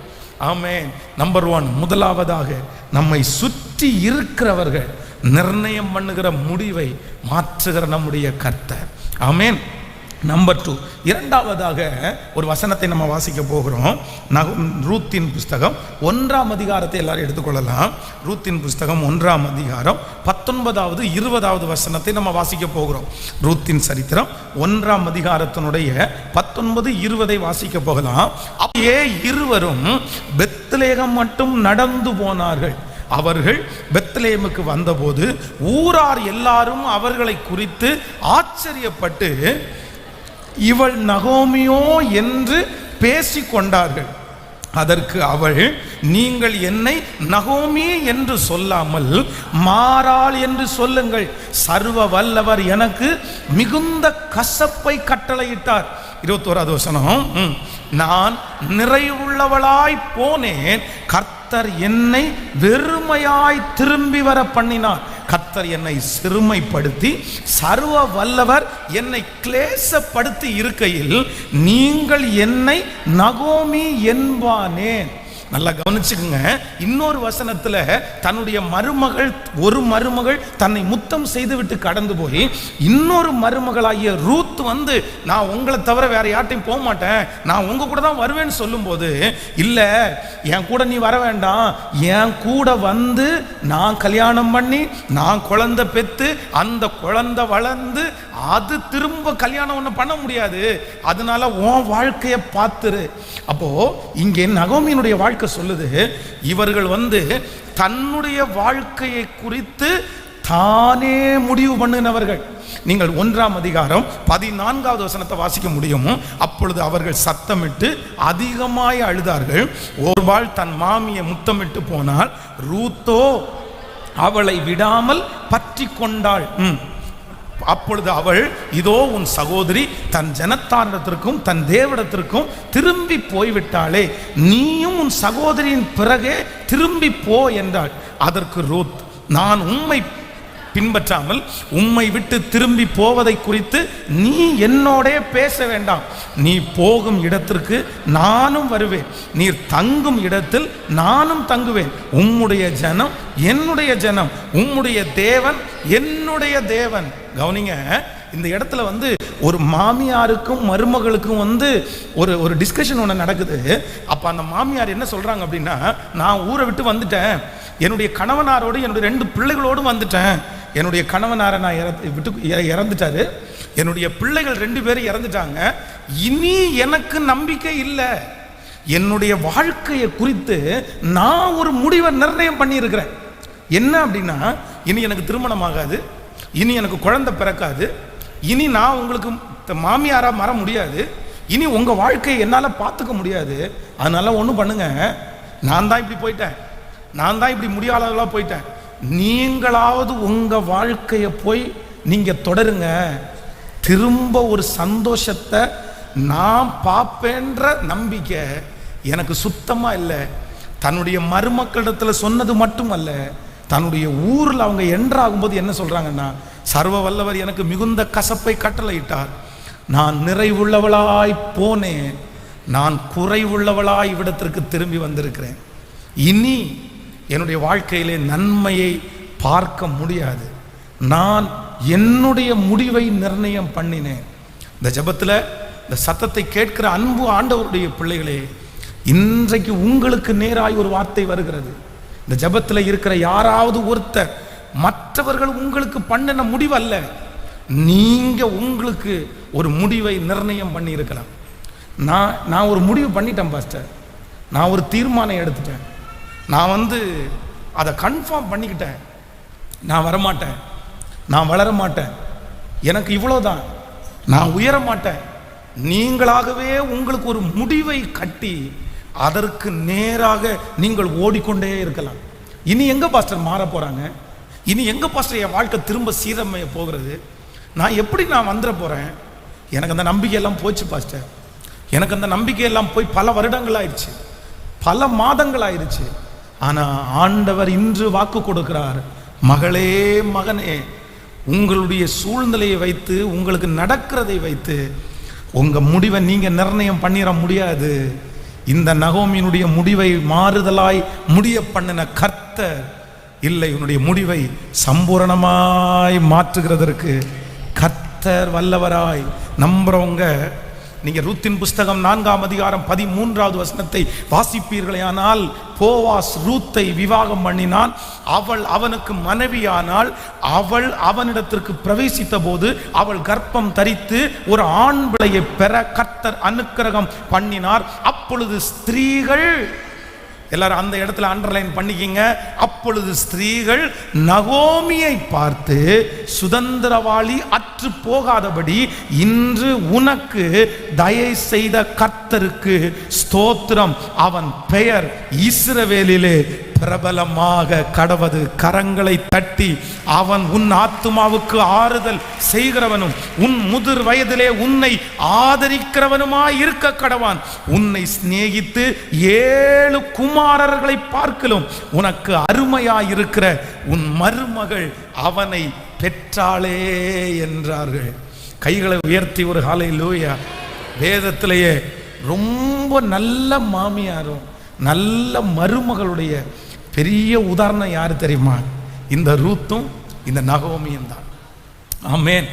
ஆமென். நம்பர் 1, முதலாவதாக நம்மை சுற்றி இருக்கிறவர்கள் நிர்ணயம் பண்ணுகிற முடிவை மாற்றுகிற நம்முடைய கர்த்தர். ஆமென். நம்பர் 2, இரண்டாவதாக ஒரு வசனத்தை நம்ம வாசிக்க போகிறோம். ரூத்தின் புஸ்தகம் 1ஆம் அதிகாரத்தை எல்லாரும் எடுத்துக்கொள்ளலாம். ரூத்தின் புஸ்தகம் 1ஆம் அதிகாரம் 19வது 20வது வசனத்தை நம்ம வாசிக்க போகிறோம். ரூத்தின் சரித்திரம் 1ஆம் அதிகாரத்தினுடைய 19, 20 வாசிக்க போகலாம். அப்படியே இருவரும் பெத்லெகேம் மட்டும் நடந்து போனார்கள். அவர்கள் பெத்லெகேமுக்கு வந்தபோது ஊரார் எல்லாரும் அவர்களை குறித்து ஆச்சரியப்பட்டு, இவள் நகோமியோ என்று பேசிக்கொண்டார்கள். அதற்கு அவள், நீங்கள் என்னை நகோமி என்று சொல்லாமல் மாறாள் என்று சொல்லுங்கள், சர்வ வல்லவர் எனக்கு மிகுந்த கசப்பை கட்டளையிட்டார். 21வது வசனம், நான் நிறைவுள்ளவளாய் போனேன், கர்த்தர் என்னை வெறுமையாய் திரும்பி வர பண்ணினார். கர்த்தர் என்னை சிறுமைப்படுத்தி சர்வ வல்லவர் என்னை கிளேசப்படுத்தி இருக்கையில் நீங்கள் என்னை நகோமி என்பானேன். நல்லா கவனிச்சுக்குங்க. இன்னொரு வசனத்துல தன்னுடைய மருமகள், ஒரு மருமகள் தன்னை முத்தம் செய்து விட்டு கடந்து போய் இன்னொரு மருமகளாகிய ரூத் நான் உங்களை தவிர வேற யார்ட்டையும் போக மாட்டேன், நான் உங்க கூட தான் வருவேன்னு சொல்லும் போது, இல்ல என் கூட நீ வர வேண்டாம், என் கூட நான் கல்யாணம் பண்ணி நான் குழந்தை பெத்து அந்த குழந்தை வளர்ந்து அது திரும்ப கல்யாணம் ஒண்ணு பண்ண முடியாது, அதனால உன் வாழ்க்கையை பார்த்துரு. அப்போ இங்கே நகோமியினுடைய வாழ்க்கை சொல்லுது, இவர்கள் தன்னுடைய வாழ்க்கையை குறித்து தானே முடிவு பண்ணினவர்கள். நீங்கள் 1ஆம் அதிகாரம் 14வது வசனத்தை வாசிக்க முடியும். அப்பொழுது அவர்கள் சத்தமிட்டு அதிகமாய் அழுதார்கள். ஒருவாள் தன் மாமியை முத்தமிட்டு போனால், ரூத்தோ அவளை விடாமல் பற்றி கொண்டாள். அப்பொழுது அவள், இதோ உன் சகோதரி தன் ஜனத்தாரிடத்திற்கும் தன் தேவனிடத்திற்கும் திரும்பி போய்விட்டாளே, நீயும் உன் சகோதரியின் பிறகே திரும்பி போ என்றாள். அதற்கு ரூத், நான் உம்மை பின்பற்றாமல் உம்மை விட்டு திரும்பி போவதை குறித்து நீ என்னோடே பேச வேண்டாம், நீ போகும் இடத்திற்கு நானும் வருவேன், நீர் தங்கும் இடத்தில் நானும் தங்குவேன், உம்முடைய ஜனம் என்னுடைய ஜனம், உம்முடைய தேவன் என்னுடைய தேவன். கவனிங்க, இந்த இடத்துல ஒரு மாமியாருக்கும் மருமகளுக்கும் ஒரு டிஸ்கஷன் ஒன்று நடக்குது. அப்ப அந்த மாமியார் என்ன சொல்றாங்க அப்படின்னா, நான் ஊரை விட்டு வந்துட்டேன், என்னுடைய கணவனாரோடு என்னுடைய 2 பிள்ளைகளோடு வந்துட்டேன், என்னுடைய கணவனாரை நான் இறந்துட்டாரு, என்னுடைய பிள்ளைகள் 2 பேரும் இறந்துட்டாங்க, இனி எனக்கு நம்பிக்கை இல்லை, என்னுடைய வாழ்க்கையை குறித்து நான் ஒரு முடிவை நிர்ணயம் பண்ணி இருக்கிறேன். என்ன அப்படின்னா, இனி எனக்கு திருமணம் ஆகாது, இனி எனக்கு குழந்தை பிறக்காது, இனி நான் உங்களுக்கு மாமியாரா மாற முடியாது, இனி உங்க வாழ்க்கையை என்னால் பார்த்துக்க முடியாது. அதனால ஒன்று பண்ணுங்க, நான் தான் இப்படி போயிட்டேன், நான் தான் இப்படி முடியாதவர்களாக போயிட்டேன். நீங்களாவது உங்க வாழ்க்கையை போய் நீங்க தொடருங்க. திரும்ப ஒரு சந்தோஷத்தை நான் பார்ப்பேன்ற நம்பிக்கை எனக்கு சுத்தமா இல்லை. தன்னுடைய மருமக்களிடத்தில் சொன்னது மட்டும் அல்ல, தன்னுடைய ஊரில் அவங்க என்றாகும்போது என்ன சொல்றாங்கன்னா, சர்வ வல்லவர் எனக்கு மிகுந்த கசப்பை கட்டளையிட்டார், நான் நிறைவுள்ளவளாய் போனேன், நான் குறைவுள்ளவளாய் இவ்விடத்திற்கு திரும்பி வந்திருக்கிறேன், இனி என்னுடைய வாழ்க்கையிலே நன்மையை பார்க்க முடியாது, நான் என்னுடைய முடிவை நிர்ணயம் பண்ணினேன். இந்த ஜெபத்தில் இந்த சத்தத்தை கேட்கிற அன்பு ஆண்டவருடைய பிள்ளைகளே, இன்றைக்கு உங்களுக்கு நேராய் ஒரு வார்த்தை வருகிறது. இந்த ஜெபத்தில் இருக்கிற யாராவது ஒருத்தர் மற்றவர்கள் உங்களுக்கு பண்ணின முடிவு அல்ல, நீங்க உங்களுக்கு ஒரு முடிவை நிர்ணயம் பண்ணி இருக்கலாம். நான் ஒரு முடிவு பண்ணிட்டேன் பாஸ்டர், நான் ஒரு தீர்மானம் எடுத்துட்டேன், நான் அதை கன்ஃபார்ம் பண்ணிக்கிட்டேன், நான் வரமாட்டேன், நான் வளர மாட்டேன், எனக்கு இவ்வளோதான், நான் உயர மாட்டேன். நீங்களாகவே உங்களுக்கு ஒரு முடிவை கட்டி அதற்கு நேராக நீங்கள் ஓடிக்கொண்டே இருக்கலாம். இனி எங்க பாஸ்டர் மாற போறாங்க, இனி எங்க பாஸ்டர் என் வாழ்க்கை திரும்ப சீரமைய போகிறது, நான் வந்துட போறேன், எனக்கு அந்த நம்பிக்கையெல்லாம் போச்சு பாஸ்டர், எனக்கு அந்த நம்பிக்கையெல்லாம் போய் பல வருடங்கள் ஆயிடுச்சு, பல மாதங்கள் ஆயிடுச்சு. ஆனா ஆண்டவர் இன்று வாக்கு கொடுக்கிறார், மகளே மகனே, உங்களுடைய சூழ்நிலையை வைத்து உங்களுக்கு நடக்கிறதை வைத்து உங்க முடிவை நீங்க நிர்ணயம் பண்ணிட முடியாது. இந்த நகோமியினுடைய முடிவை மாறுதலாய் முடிய பண்ணின கர்த்தர் இல்லை, உன்னுடைய முடிவை சம்பூரணமாய் மாற்றுகிறதற்கு கர்த்தர் வல்லவராய். நம்புறவங்க நீங்க ரூத்தின் புஸ்தகம் 4ஆம் அதிகாரம் 13வது வசனத்தை வாசிப்பீர்களேயானால், போவாஸ் ரூத்தை விவாகம் பண்ணினான், அவள் அவனுக்கு மனைவியானால், அவள் அவனிடத்திற்கு பிரவேசித்த போது அவள் கர்ப்பம் தரித்து ஒரு ஆண் பிள்ளையை பெற கர்த்தர் அனுக்கிரகம் பண்ணினார். அப்பொழுது ஸ்திரீகள், எல்லாரும் அந்த இடத்துல அண்டர்லைன் பண்ணிக்கிங்க, அப்பொழுது ஸ்திரீகள் நகோமியை பார்த்து, சுதந்திரவாளி அற்று போகாதபடி இன்று உனக்கு தயை செய்த கர்த்தருக்கு ஸ்தோத்திரம், அவன் பெயர் இஸ்ரவேலிலே பிரபலமாக கடவது. கரங்களை தட்டி, அவன் உன் ஆத்துமாவுக்கு ஆறுதல் செய்கிறவனும் உன் முதிர் வயதிலே உன்னை ஆதரிக்கிறவனுமாய் இருக்க கடவான். உன்னை சிநேகித்து 7 குமாரர்களை பார்க்கலும் உனக்கு அருமையாயிருக்கிற உன் மருமகள் அவனை பெற்றாளே என்றார்கள். கைகளை உயர்த்தி ஒரு ஹல்லேலூயா. வேதத்திலேயே ரொம்ப நல்ல மாமியாரும் நல்ல மருமகளுடைய பெரிய உதாரணம் யாரு தெரியுமா? இந்த ரூத்தும் இந்த நகோமியும் தான். ஆமென்.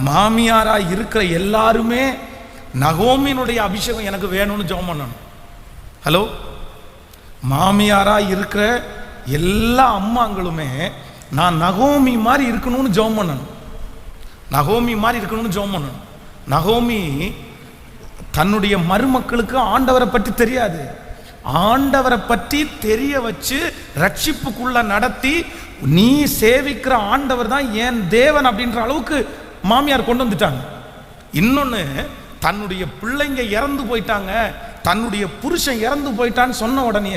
மாமியாரா இருக்கிற எல்லாருமே நகோமியினுடைய அபிஷேகம் எனக்கு வேணும்னு ஜெபம் பண்ணணும். ஹலோ, மாமியாரா இருக்கிற எல்லா அம்மாங்களுமே நான் நகோமி மாதிரி இருக்கணும்னு ஜெபம் பண்ணணும், நகோமி மாதிரி இருக்கணும்னு ஜெபம் பண்ணணும். நகோமி தன்னுடைய மருமக்களுக்கு ஆண்டவரை பற்றி தெரியாது, ஆண்டவரை பற்றி தெரிய வச்சு ரட்சிப்புக்குள்ள நடத்தி, நீ சேவிக்கிற ஆண்டவர் தான் என் தேவன் அப்படின்ற அளவுக்கு மாமியார் கொண்டு வந்துட்டாங்க. இன்னொன்னு, தன்னுடைய பிள்ளைங்க இறந்து போயிட்டாங்க, தன்னுடைய புருஷன் இறந்து போயிட்டான்னு சொன்ன உடனே,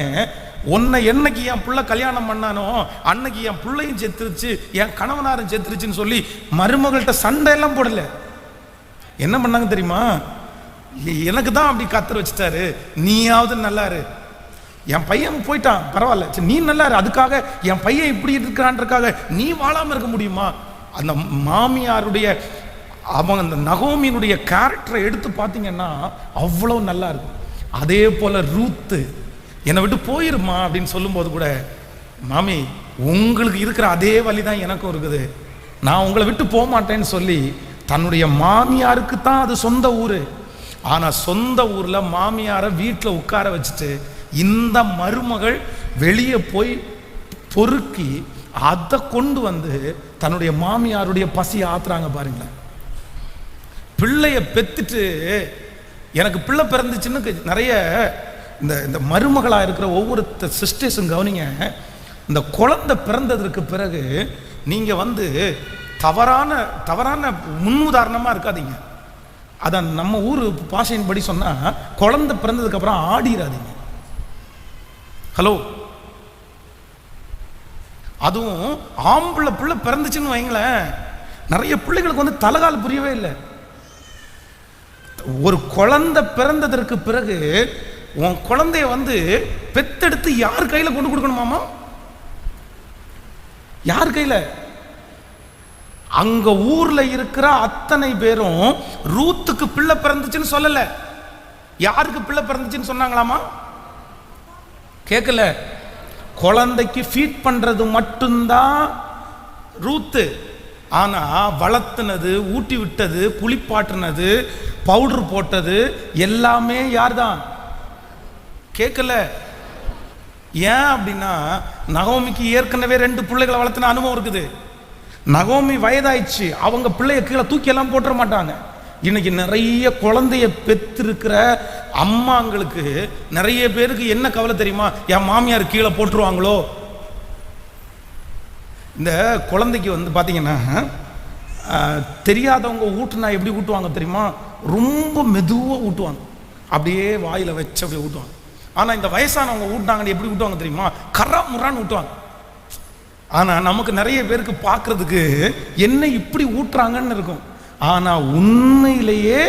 உன்னை என்னைக்கு என் பிள்ளை கல்யாணம் பண்ணானோ அன்னைக்கு என் பிள்ளையும் செத்துருச்சு, என் கணவனாரும் செத்துருச்சுன்னு சொல்லி மருமகள்கிட்ட சண்டை எல்லாம் போடல. என்ன பண்ணாங்க தெரியுமா? எனக்கு தான் அப்படி கத்தர் வச்சுட்டாரு, நீயாவது நல்லாரு, என் பையன் போயிட்டான் பரவாயில்ல, நீ நல்லாரு, அதுக்காக என் பையன் இப்படி இருக்கிறான்றக்காக நீ வாழாம இருக்க முடியுமா? அந்த மாமியாருடைய அவங்க அந்த நகோமியினுடைய கேரக்டரை எடுத்து பார்த்தீங்கன்னா அவ்வளோ நல்லா இருக்கும். அதே போல ரூத்து என்னை விட்டு போயிருமா அப்படின்னு சொல்லும்போது கூட, மாமி உங்களுக்கு இருக்கிற அதே வழி தான் எனக்கும் இருக்குது, நான் உங்களை விட்டு போக மாட்டேன்னு சொல்லி தன்னுடைய மாமியாருக்கு தான் அது சொந்த ஊர், ஆனால் சொந்த ஊரில் மாமியாரை வீட்டில் உட்கார வச்சுட்டு இந்த மருமகள் வெளியே போய் பொறுக்கி அதை கொண்டு வந்து தன்னுடைய மாமியாருடைய பசியை ஆத்துறாங்க பாருங்களேன். பிள்ளைய பெத்துட்டு, எனக்கு பிள்ளை பிறந்துச்சுன்னு நிறைய இந்த மருமகளாக இருக்கிற ஒவ்வொரு சிஸ்டர்ஸும் கவனிங்க, இந்த குழந்தை பிறந்ததற்கு பிறகு நீங்கள் தவறான முன்னுதாரணமாக இருக்காதீங்க. அதான் நம்ம ஊர் பாஷையின்படி சொன்னால், குழந்தை பிறந்ததுக்கு அப்புறம் ஆடிடாதீங்க. ஹலோ, அதுவும் ஆம்பளை பிள்ளை பிறந்துச்சுன்னு வைங்களேன், நிறைய பிள்ளைகளுக்கு வந்து தலைகால் புரியவே இல்லை. ஒரு குழந்தை பிறந்ததற்கு பிறகு உன் குழந்தைய வந்து பெத்தெடுத்து யார் கையில கொண்டு கொடுக்கணுமாமா? யார் கையில? அங்க ஊர்ல இருக்கிற அத்தனை பேரும் ரூத்துக்கு பிள்ளை பிறந்துச்சுன்னு சொல்லல. யாருக்கு பிள்ளை பிறந்துச்சுன்னு சொன்னாங்களாமா? கேட்கல. குழந்தைக்கு ஃபீட் பண்றது மட்டும்தான் ரூத்து. ஆனா வளர்த்துனது, ஊட்டி விட்டது, குளிப்பாட்டினது, பவுடர் போட்டது எல்லாமே யார்தான்? கேட்கல. ஏன் அப்படின்னா நகோமிக்கு ஏற்கனவே 2 பிள்ளைகளை வளர்த்தின அனுபவம் இருக்குது. நகோமி வயதாயிடுச்சு, அவங்க பிள்ளைய கீழே தூக்கி எல்லாம் போட்டுற மாட்டாங்க. இன்னைக்கு நிறைய குழந்தைய பெற்றிருக்கிற அம்மாங்களுக்கு நிறைய பேருக்கு என்ன கவலை தெரியுமா? என் மாமியார் கீழே போட்டுருவாங்களோ. இந்த குழந்தைக்கு வந்து பார்த்தீங்கன்னா தெரியாதவங்க ஊட்டுனா எப்படி ஊட்டுவாங்க தெரியுமா? ரொம்ப மெதுவாக ஊட்டுவாங்க, அப்படியே வாயில் வச்சு அப்படியே ஊட்டுவாங்க. ஆனால் இந்த வயசானவங்க ஊட்டினாங்கன்னு எப்படி ஊட்டுவாங்க தெரியுமா? கரா முறான்னு ஊட்டுவாங்க. ஆனால் நமக்கு நிறைய பேருக்கு பார்க்கறதுக்கு என்ன இப்படி ஊட்டுறாங்கன்னு இருக்கும். ஆனால் உண்மையிலேயே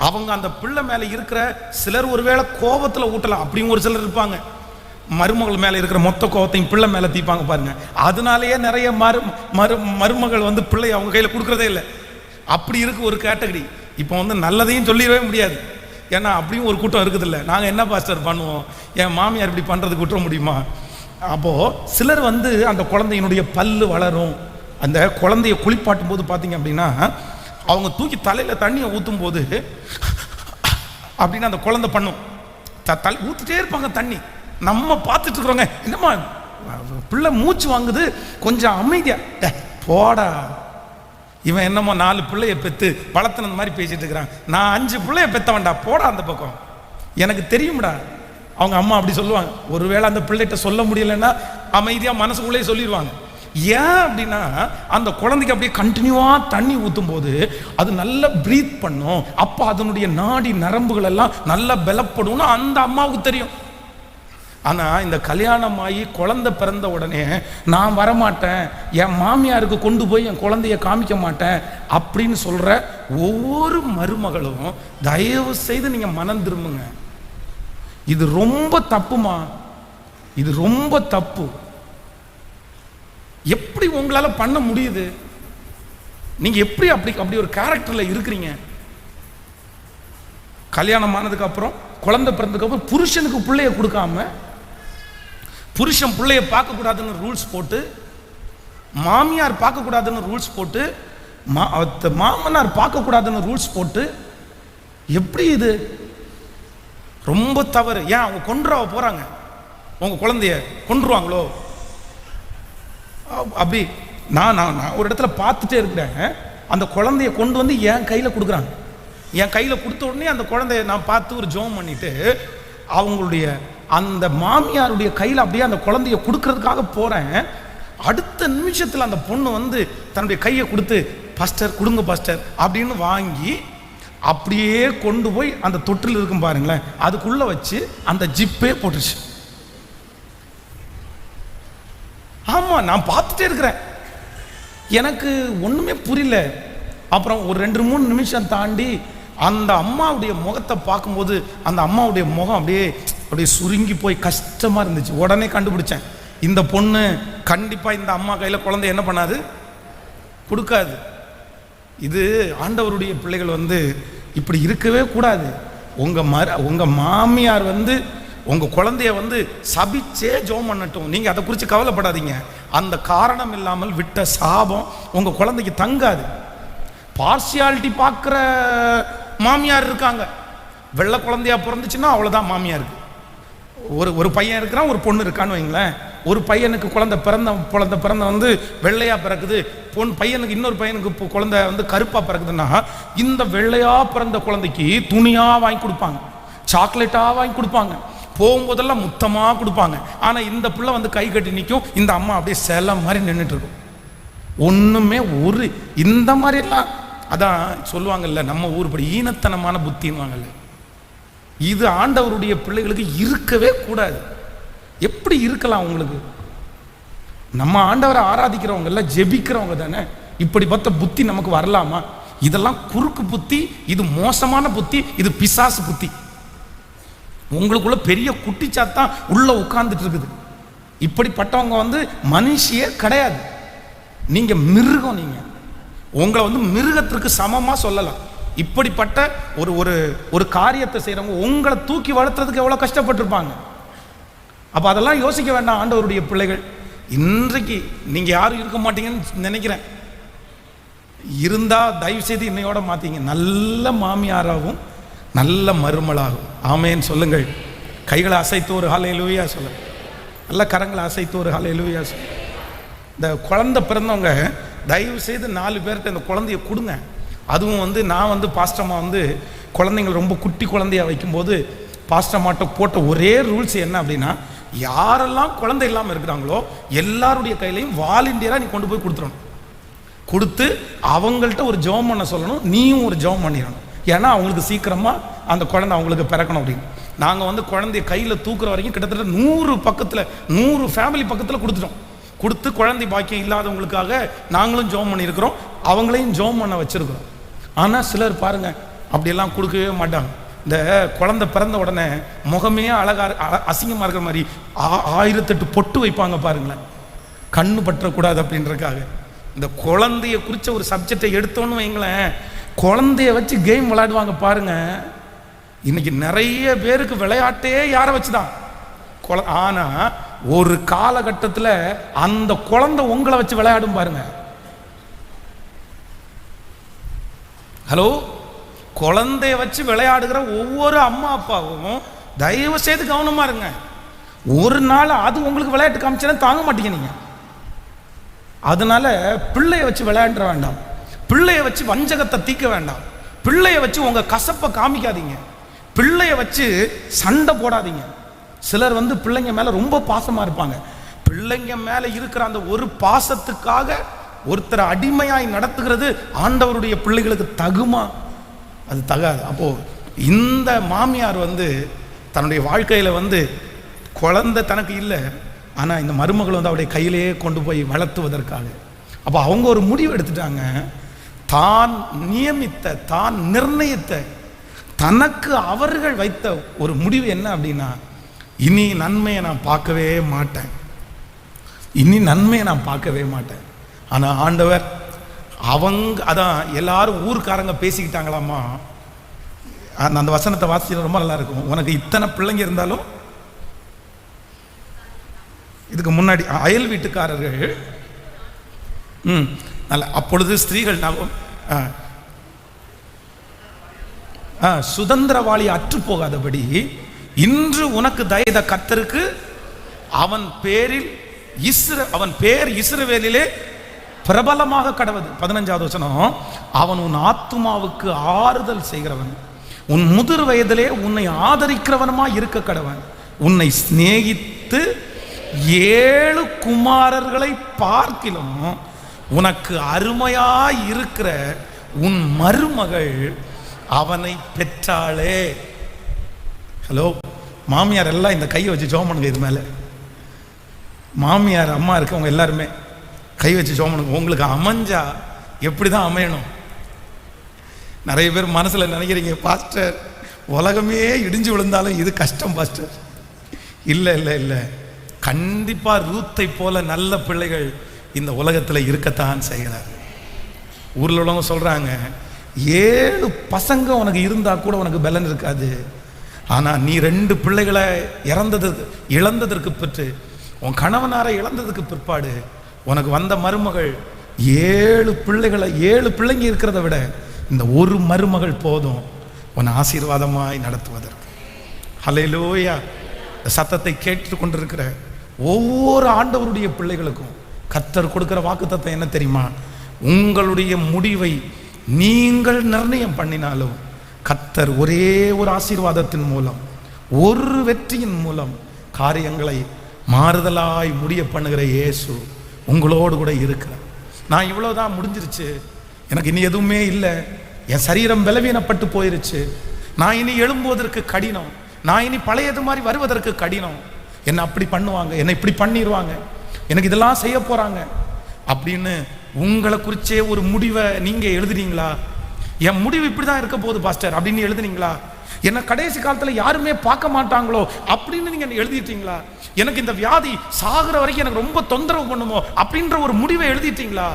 அவங்க அந்த பிள்ளை மேலே இருக்கிற சிலர் ஒருவேளை கோபத்தில் ஊட்டலாம், அப்படியும் ஒரு சிலர் இருப்பாங்க. மருமகள் மேலே இருக்கிற மொத்த கோபத்தையும் பிள்ளை மேலே தீப்பாங்க பாருங்க. அதனாலேயே நிறைய மருமகள் வந்து பிள்ளை அவங்க கையில் கொடுக்குறதே இல்லை. அப்படி இருக்கு ஒரு கேட்டகரி. இப்போ வந்து நல்லதையும் சொல்லிடவே முடியாது, ஏன்னா அப்படியும் ஒரு கூட்டம் இருக்குது. இல்லை, நாங்கள் என்ன பாஸ்டர் பண்ணுவோம், என் மாமியார் இப்படி பண்ணுறதுக்கு விட்டுற முடியுமா? அப்போது சிலர் வந்து அந்த குழந்தையினுடைய பல்லு வளரும், அந்த குழந்தைய குளிப்பாட்டும் போது பார்த்தீங்க அப்படின்னா அவங்க தூக்கி தலையில் தண்ணியை ஊற்றும் போது அப்படின்னு அந்த குழந்தை பண்ணும், ஊற்றிட்டே இருப்பாங்க தண்ணி. நம்ம பார்த்துட்டு இருக்கிறோங்க, என்னம்மா பிள்ளை மூச்சு வாங்குது, கொஞ்சம் அமைதியா போடா. இவன் என்னமோ 4 பிள்ளைய பெற்று வளர்த்துனது மாதிரி பேசிட்டு இருக்கிறான். நான் 5 பிள்ளைய பெற்றவன்டா, போடா அந்த பக்கம், எனக்கு தெரியும்டா. அவங்க அம்மா அப்படி சொல்லுவாங்க. ஒருவேளை அந்த பிள்ளைகிட்ட சொல்ல முடியலன்னா அமைதியாக மனசுக்குள்ளே சொல்லிடுவாங்க. ஏன் அப்படின்னா அந்த குழந்தைக்கு அப்படியே கண்டினியூவாக தண்ணி ஊற்றும் போது அது நல்லா ப்ரீத் பண்ணும், அப்போ அதனுடைய நாடி நரம்புகள் எல்லாம் நல்லா பலப்படும்னு அந்த அம்மாவுக்கு தெரியும். ஆனால் இந்த கல்யாணம் ஆகி குழந்தை பிறந்த உடனே நான் வரமாட்டேன், என் மாமியாருக்கு கொண்டு போய் என் குழந்தைய காமிக்க மாட்டேன் அப்படின்னு சொல்கிற ஒவ்வொரு மருமகளும் தயவு செய்து நீங்கள் மனம் திரும்புங்க. இது ரொம்ப தப்புமா, இது ரொம்ப தப்பு. எப்படி உங்களால் பண்ண முடியுது? நீங்கள் எப்படி அப்படி ஒரு கேரக்டரில் இருக்கிறீங்க? கல்யாணம் ஆனதுக்கு அப்புறம் குழந்தை பிறந்ததுக்கு அப்புறம் புருஷனுக்கு பிள்ளைய கொடுக்காம, புருஷன் பிள்ளைய பார்க்கக்கூடாதுன்னு ரூல்ஸ் போட்டு, மாமியார் பார்க்கக்கூடாதுன்னு ரூல்ஸ் போட்டு, மாமனார் பார்க்கக்கூடாதுன்னு ரூல்ஸ் போட்டு, எப்படி இது? ரொம்ப தவறு. ஏன் அவங்க கொன்றுவ போறாங்க, உங்க குழந்தைய கொன்றுவாங்களோ? அப்படி நான் ஒரு இடத்துல பார்த்துட்டே இருக்கிறேன், அந்த குழந்தைய கொண்டு வந்து என் கையில் கொடுக்குறாங்க. என் கையில் கொடுத்த உடனே அந்த குழந்தைய நான் பார்த்து ஒரு ஜெபம் பண்ணிட்டு அவங்களுடைய அந்த மாமியாருடைய கையில் அப்படியே அந்த குழந்தைய கொடுக்கறதுக்காக போகிறேன். அடுத்த நிமிஷத்தில் அந்த பொண்ணு வந்து தன்னுடைய கையை கொடுத்து, பாஸ்டர் கொடுங்க பாஸ்டர் அப்படின்னு வாங்கி அப்படியே கொண்டு போய் அந்த தொட்டில் இருக்கும் பாருங்களேன், அதுக்குள்ளே வச்சு அந்த ஜிப்பே போட்டுருச்சு. ஆமாம், நான் பார்த்துட்டே இருக்கிறேன், எனக்கு ஒன்றுமே புரியல. அப்புறம் ஒரு 2-3 நிமிஷம் தாண்டி அந்த அம்மாவுடைய முகத்தை பார்க்கும்போது அந்த அம்மாவுடைய முகம் அப்படியே சுருங்கி போய் கஷ்டமாக இருந்துச்சு. உடனே கண்டுபிடிச்சேன், இந்த பொண்ணு கண்டிப்பாக இந்த அம்மா கையில் குழந்தை என்ன பண்ணாது, கொடுக்காது. இது ஆண்டவருடைய பிள்ளைகள் வந்து இப்படி இருக்கவே கூடாது. உங்கள் மாமியார் வந்து உங்கள் குழந்தைய வந்து சபிச்சே ஜெபம் பண்ணட்டும், நீங்கள் அதை குறித்து கவலைப்படாதீங்க. அந்த காரணம் இல்லாமல் விட்ட சாபம் உங்கள் குழந்தைக்கு தங்காது. பார்சியாலிட்டி பார்க்குற மாமியார் இருக்காங்க. வெள்ளை குழந்தையா பிறந்துச்சுன்னா அவ்வளோதான் மாமியாருக்கு. ஒரு பையன் இருக்கிறான், ஒரு பொண்ணு இருக்கான்னு வைங்களேன். ஒரு பையனுக்கு குழந்தை பிறந்த வந்து வெள்ளையா பிறக்குது, பையனுக்கு இன்னொரு பையனுக்கு குழந்தை வந்து கருப்பா பிறக்குதுன்னா இந்த வெள்ளையா பிறந்த குழந்தைக்கு துணியா வாங்கி கொடுப்பாங்க, சாக்லேட்டா வாங்கி கொடுப்பாங்க, போகும்போதெல்லாம் முத்தமாக கொடுப்பாங்க. ஆனால் இந்த பிள்ளை வந்து கை கட்டி நிற்கும், இந்த அம்மா அப்படியே சேலை மாதிரி நின்றுட்டு இருக்கும். ஒன்றுமே ஒரு இந்த மாதிரிலாம் அதான் சொல்லுவாங்கல்ல, நம்ம ஊர்படி ஈனத்தனமான புத்தின்வாங்கல்ல. இது ஆண்டவருடைய பிள்ளைகளுக்கு இருக்கவே கூடாது. எப்படி இருக்கலாம் உங்களுக்கு? நம்ம ஆண்டவரை ஆராதிக்கிறவங்க எல்லாம் ஜெபிக்கிறவங்க தானே. இப்படிப்பட்ட புத்தி நமக்கு வரலாமா? இதெல்லாம் குறுக்கு புத்தி, இது மோசமான புத்தி, இது பிசாசு புத்தி. உங்களுக்குள்ள பெரிய குட்டிச்சாத்தான் உள்ள உட்கார்ந்துட்டு இருக்குது. இப்படிப்பட்டவங்க மனுஷியே கிடையாது. நீங்க மிருகம். நீங்க உங்களை மிருகத்திற்கு சமமா சொல்லலாம். இப்படிப்பட்ட ஒரு ஒரு ஒரு காரியத்தை செய்யறவங்க உங்களை தூக்கி வளர்த்துறதுக்கு எவ்வளவு கஷ்டப்பட்டிருப்பாங்க. அப்ப அதெல்லாம் யோசிக்க வேண்டாம் ஆண்டவருடைய பிள்ளைகள். இன்றைக்கு நீங்க யாரும் இருக்க மாட்டீங்கன்னு நினைக்கிறேன். இருந்தா தயவு செய்து இன்னையோட மாத்தீங்க. நல்ல மாமியாராகவும் நல்ல மருமலாகும். ஆமேன்னு சொல்லுங்கள். கைகளை அசைத்து ஒரு ஹல்லேலூயா சொல்லுங்க. நல்ல கரங்களை அசைத்து ஒரு ஹல்லேலூயா சொல்லுங்க. இந்த குழந்தை பிறந்தவங்க தயவு செய்து 4 பேர்கிட்ட இந்த குழந்தைய கொடுங்க. அதுவும் நான் பாஸ்டம்மா குழந்தைங்களை ரொம்ப குட்டி குழந்தையா வைக்கும்போது பாஸ்டம்மாட்ட போட்ட ஒரே ரூல்ஸ் என்ன அப்படின்னா, யாரெல்லாம் குழந்தை இல்லாமல் இருக்கிறாங்களோ எல்லாருடைய கையிலையும் வாலண்டியராக நீ கொண்டு போய் கொடுத்துடணும். கொடுத்து அவங்கள்ட்ட ஒரு ஜெபம் பண்ண சொல்லணும். நீயும் ஒரு ஜெபம் பண்ணிடணும். ஏன்னா அவங்களுக்கு சீக்கிரமாக அந்த குழந்தை அவங்களுக்கு பிறக்கணும் அப்படின்னு. நாங்கள் குழந்தைய கையில் தூக்குற வரைக்கும் கிட்டத்தட்ட 100 ஃபேமிலி பக்கத்தில் கொடுத்துட்டோம். கொடுத்து குழந்தை பாக்கியம் இல்லாதவங்களுக்காக நாங்களும் ஜெபம் பண்ணியிருக்கிறோம், அவங்களையும் ஜெபம் பண்ண வச்சிருக்கிறோம். ஆனால் சிலர் பாருங்க அப்படியெல்லாம் கொடுக்கவே மாட்டாங்க. இந்த குழந்தை பிறந்த உடனே முகமே அசிங்கமாக இருக்கிற மாதிரி 1008 பொட்டு வைப்பாங்க பாருங்களேன், கண்ணு பற்றக்கூடாது அப்படின்றதுக்காக. இந்த குழந்தைய குறித்த ஒரு சப்ஜெக்டை எடுத்தோன்னு வைங்களேன், குழந்தைய வச்சு கேம் விளையாடுவாங்க பாருங்க. இன்னைக்கு நிறைய பேருக்கு விளையாட்டே யாரை வச்சுதான். ஆனா ஒரு காலகட்டத்தில் அந்த குழந்தை உங்களை வச்சு விளையாடும் பாருங்க. ஹலோ, குழந்தைய வச்சு விளையாடுகிற ஒவ்வொரு அம்மா அப்பாவும் தயவு செய்து கவனமா இருங்க. ஒரு நாள் அது உங்களுக்கு விளையாட்டு காமிச்சா தாங்க மாட்டீங்க நீங்க. அதனால பிள்ளைய வச்சு விளையாட வேண்டாம். பிள்ளைய வச்சு வஞ்சகத்தை தீக்க வேண்டாம். பிள்ளைய வச்சு உங்க கசப்பை காமிக்காதீங்க. பிள்ளைய வச்சு சண்டை போடாதீங்க. சிலர் பிள்ளைங்க மேல ரொம்ப பாசமா இருப்பாங்க. பிள்ளைங்க மேல இருக்கிற அந்த ஒரு பாசத்துக்காக ஒருத்தரை அடிமையாய் நடத்துகிறது ஆண்டவருடைய பிள்ளைகளுக்கு தகுமா? அது தகாது. அப்போ இந்த மாமியார் தன்னுடைய வாழ்க்கையில குழந்தை தனக்கு இல்லை, ஆனா இந்த மருமகள் அவருடைய கையிலேயே கொண்டு போய் வளர்த்துவதற்காக. அப்போ அவங்க ஒரு முடிவு எடுத்துட்டாங்க. தான் நியமித்த, தான் நிர்ணயித்த, தனக்கு அவர்கள் வைத்த ஒரு முடிவு என்ன அப்படின்னா, இனி நன்மையை நான் பார்க்கவே மாட்டேன், இனி நன்மையை நான் பார்க்கவே மாட்டேன். ஆனா ஆண்டவர் அதான் எல்லாரும் ஊருக்காரங்க பேசிக்கிட்டாங்களாமா. அந்த வசனத்தை வாசிச்சா ரொம்ப நல்லா இருக்கும். உனக்கு இத்தனை பிள்ளைங்க இருந்தாலும், இதுக்கு முன்னாடி அயல் வீட்டுக்காரர்கள் அப்பொழுது ஸ்திரீகள் சுதந்திரவாளி அற்று போகாதபடி இன்று உனக்கு தயத கர்த்தருக்கு அவன் பேர் இஸ்ரவேலிலே பிரபலமாக கடவது. 15வது வசனம், அவன் உன் ஆத்துமாவுக்கு ஆறுதல் செய்கிறவன், உன் முதிர் வயதிலே உன்னை ஆதரிக்கிறவனுமா இருக்க கடவன், உன்னை சிநேகித்து 7 குமாரர்களை பார்க்கிலும் உனக்கு அருமையாய் இருக்கிற உன் மருமகள் அவனை பெற்றாளே. ஹலோ, மாமியார் எல்லாம் இந்த கையை வச்சு ஜெபம் பண்ணுங்க. இது மேல மாமியார் அம்மா இருக்கவங்க எல்லாருமே கை வச்சு ஜெபம் பண்ணுங்க. உங்களுக்கு அமைஞ்சா எப்படிதான் அமையணும்? நிறைய பேர் மனசுல நினைக்கிறீங்க, பாஸ்டர் உலகமே இடிஞ்சு விழுந்தாலும் இது கஷ்டம் பாஸ்டர். இல்லை இல்லை இல்லை, கண்டிப்பா ரூத்தை போல நல்ல பிள்ளைகள் இந்த உலகத்தில் இருக்கத்தான் செய்கிறார். ஊர்ல உள்ளவங்க சொல்றாங்க, 7 பசங்க உனக்கு இருந்தா கூட உனக்கு பலன் இருக்காது. ஆனா நீ 2 பிள்ளைகளை இழந்ததற்கு பெற்று, உன் கணவனாரை இழந்ததுக்கு பிற்பாடு உனக்கு வந்த மருமகள் 7 பிள்ளைங்க இருக்கிறத விட இந்த ஒரு மருமகள் போதும் உன்னை ஆசீர்வாதமாய் நடத்துவதற்கு. ஹல்லேலூயா. சத்தத்தை கேட்டு கொண்டிருக்கிற ஒவ்வொரு ஆண்டவருடைய பிள்ளைகளுக்கும் கர்த்தர் கொடுக்கிற வாக்குத்தத்தம் என்ன தெரியுமா? உங்களுடைய முடிவை நீங்கள் நிர்ணயம் பண்ணினாலும் கர்த்தர் ஒரே ஒரு ஆசீர்வாதத்தின் மூலம், ஒரு வெற்றியின் மூலம் காரியங்களை மாறுதலாய் முடிய பண்ணுகிற இயேசு உங்களோடு கூட இருக்கிறார். நான் இவ்வளவுதான், முடிஞ்சிருச்சு, எனக்கு இனி எதுவுமே இல்லை, என் சரீரம் பலவீனப்பட்டு போயிருச்சு, நான் இனி எழும்புவதற்கு கடினம், நான் இனி பழையது மாதிரி வருவதற்கு கடினம், என்னை அப்படி பண்ணுவாங்க, என்னை இப்படி பண்ணிடுவாங்க, எனக்கு இதெல்லாம் செய்ய போறாங்க அப்படின்னு உங்களை குறிச்சே ஒரு முடிவை நீங்க எழுதுனீங்களா? என் முடிவு இப்படிதான் இருக்க போகுது பாஸ்டர் அப்படின்னு எழுதுனீங்களா? என்ன கடைசி காலத்துல யாருமே பார்க்க மாட்டாங்களோ அப்படின்னு நீங்க எழுதிட்டீங்களா? எனக்கு இந்த வியாதி சாகுற வரைக்கும் எனக்கு ரொம்ப தொந்தரவு பண்ணுமோ அப்படின்ற ஒரு முடிவை எழுதிட்டீங்களா?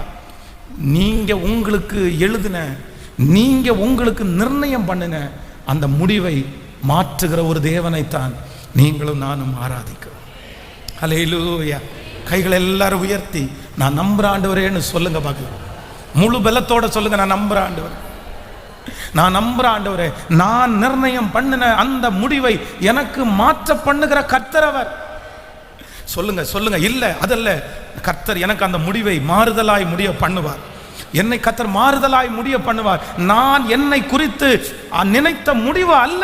நீங்க உங்களுக்கு எழுதுன, நீங்க உங்களுக்கு நிர்ணயம் பண்ணுன அந்த முடிவை மாற்றுகிற ஒரு தேவனைத்தான் நீங்களும் நானும் ஆராதிக்கிறோம். ஹல்லேலூயா. கைகளை எல்லாரும் உயர்த்தி நான் நம்புற ஆண்டவரேன்னு சொல்லுங்க பார்க்கலாம். முழு பலத்தோட சொல்லுங்க, நான் நம்புற ஆண்டவர், நான் நம்புற ஆண்டவரே. நான் நிர்ணயம் பண்ணின அந்த முடிவை எனக்கு மாற்ற பண்ணுகிற கர்த்தர் அவர். சொல்லுங்க சொல்லுங்க. இல்ல அதல்ல, கர்த்தர் எனக்கு அந்த முடிவை மாறுதலாய் முடிய பண்ணுவார். என்னை கர்த்தர் மாறுதலாய் முடிய பண்ணுவார். நான் என்னை குறித்து நினைத்த முடிவு அல்ல,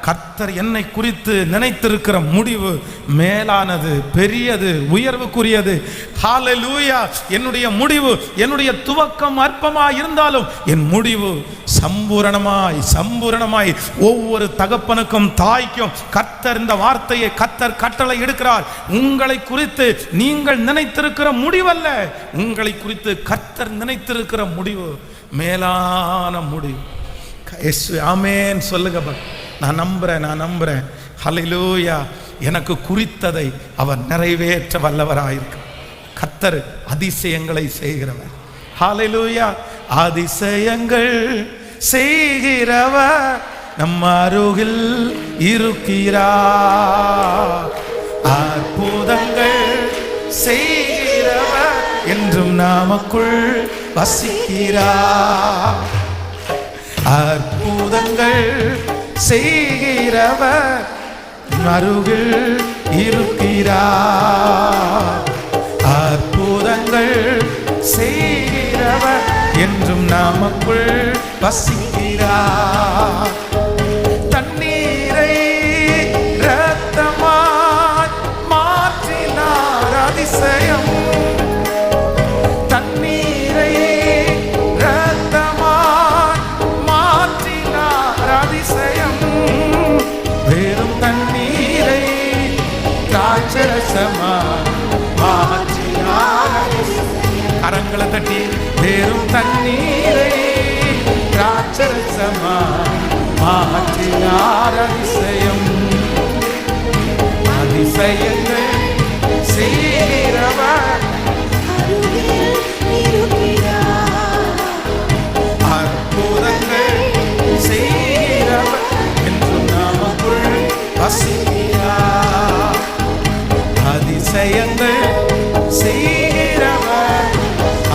கர்த்தர் என்னை குறித்து நினைத்திருக்கிற முடிவு மேலானது, பெரியது, உயர்வுக்குரியது. ஹல்லேலூயா. என்னுடைய முடிவு, என்னுடைய துவக்கம் அற்பமாய் இருந்தாலும் என் முடிவு சம்பூரணமாய் சம்பூரணமாய் ஒவ்வொரு தகப்பனுக்கும் தாய்க்கும் கர்த்தர் இந்த வார்த்தையை கர்த்தர் கட்டளை எடுக்கிறார். உங்களை குறித்து நீங்கள் நினைத்திருக்கிற முடிவல்ல, உங்களை குறித்து கர்த்தர் நினைத்திருக்கிற முடிவு மேலான முடிவு. ஆமென் சொல்லுங்க. நான் நம்புறேன், நான் நம்புறேன். ஹல்லேலூயா. எனக்கு குறித்ததை அவர் நிறைவேற்ற வல்லவராயிருக்க கர்த்தர் அதிசயங்களை செய்கிறவர். ஹல்லேலூயா. அதிசயங்கள் செய்கிறவர் நம்ம அருகில் இருக்கிறார். அற்புதங்கள் செய்கிறவர் என்றும் நமக்குள் வசிக்கிறார். அற்புதங்கள் செய்கிறவர் அருகில் இருக்கிறார். அற்புதங்கள் செய்கிறவர் என்றும் நமக்குள் வசிக்கிறார். தண்ணீரை இரத்தமாய் மாற்றினார் அதிசயம். தண்ணீரை இரத்தமாய் மாற்றினார் அதிசயம். வெறும் தண்ணீரை திராட்சரசமாய் மாற்றினார். கரங்களை தட்டி வெறும் தண்ணீரை திராட்சரசமாய் மாற்றினார் அதிசயம். அதிசயங்கள் செய்கிறவர் அற்புதங்கள் செய்கிறவர் என்றும் நமக்குள் வசிக்கிறார். அதிசயங்கள் செய்கிறவர்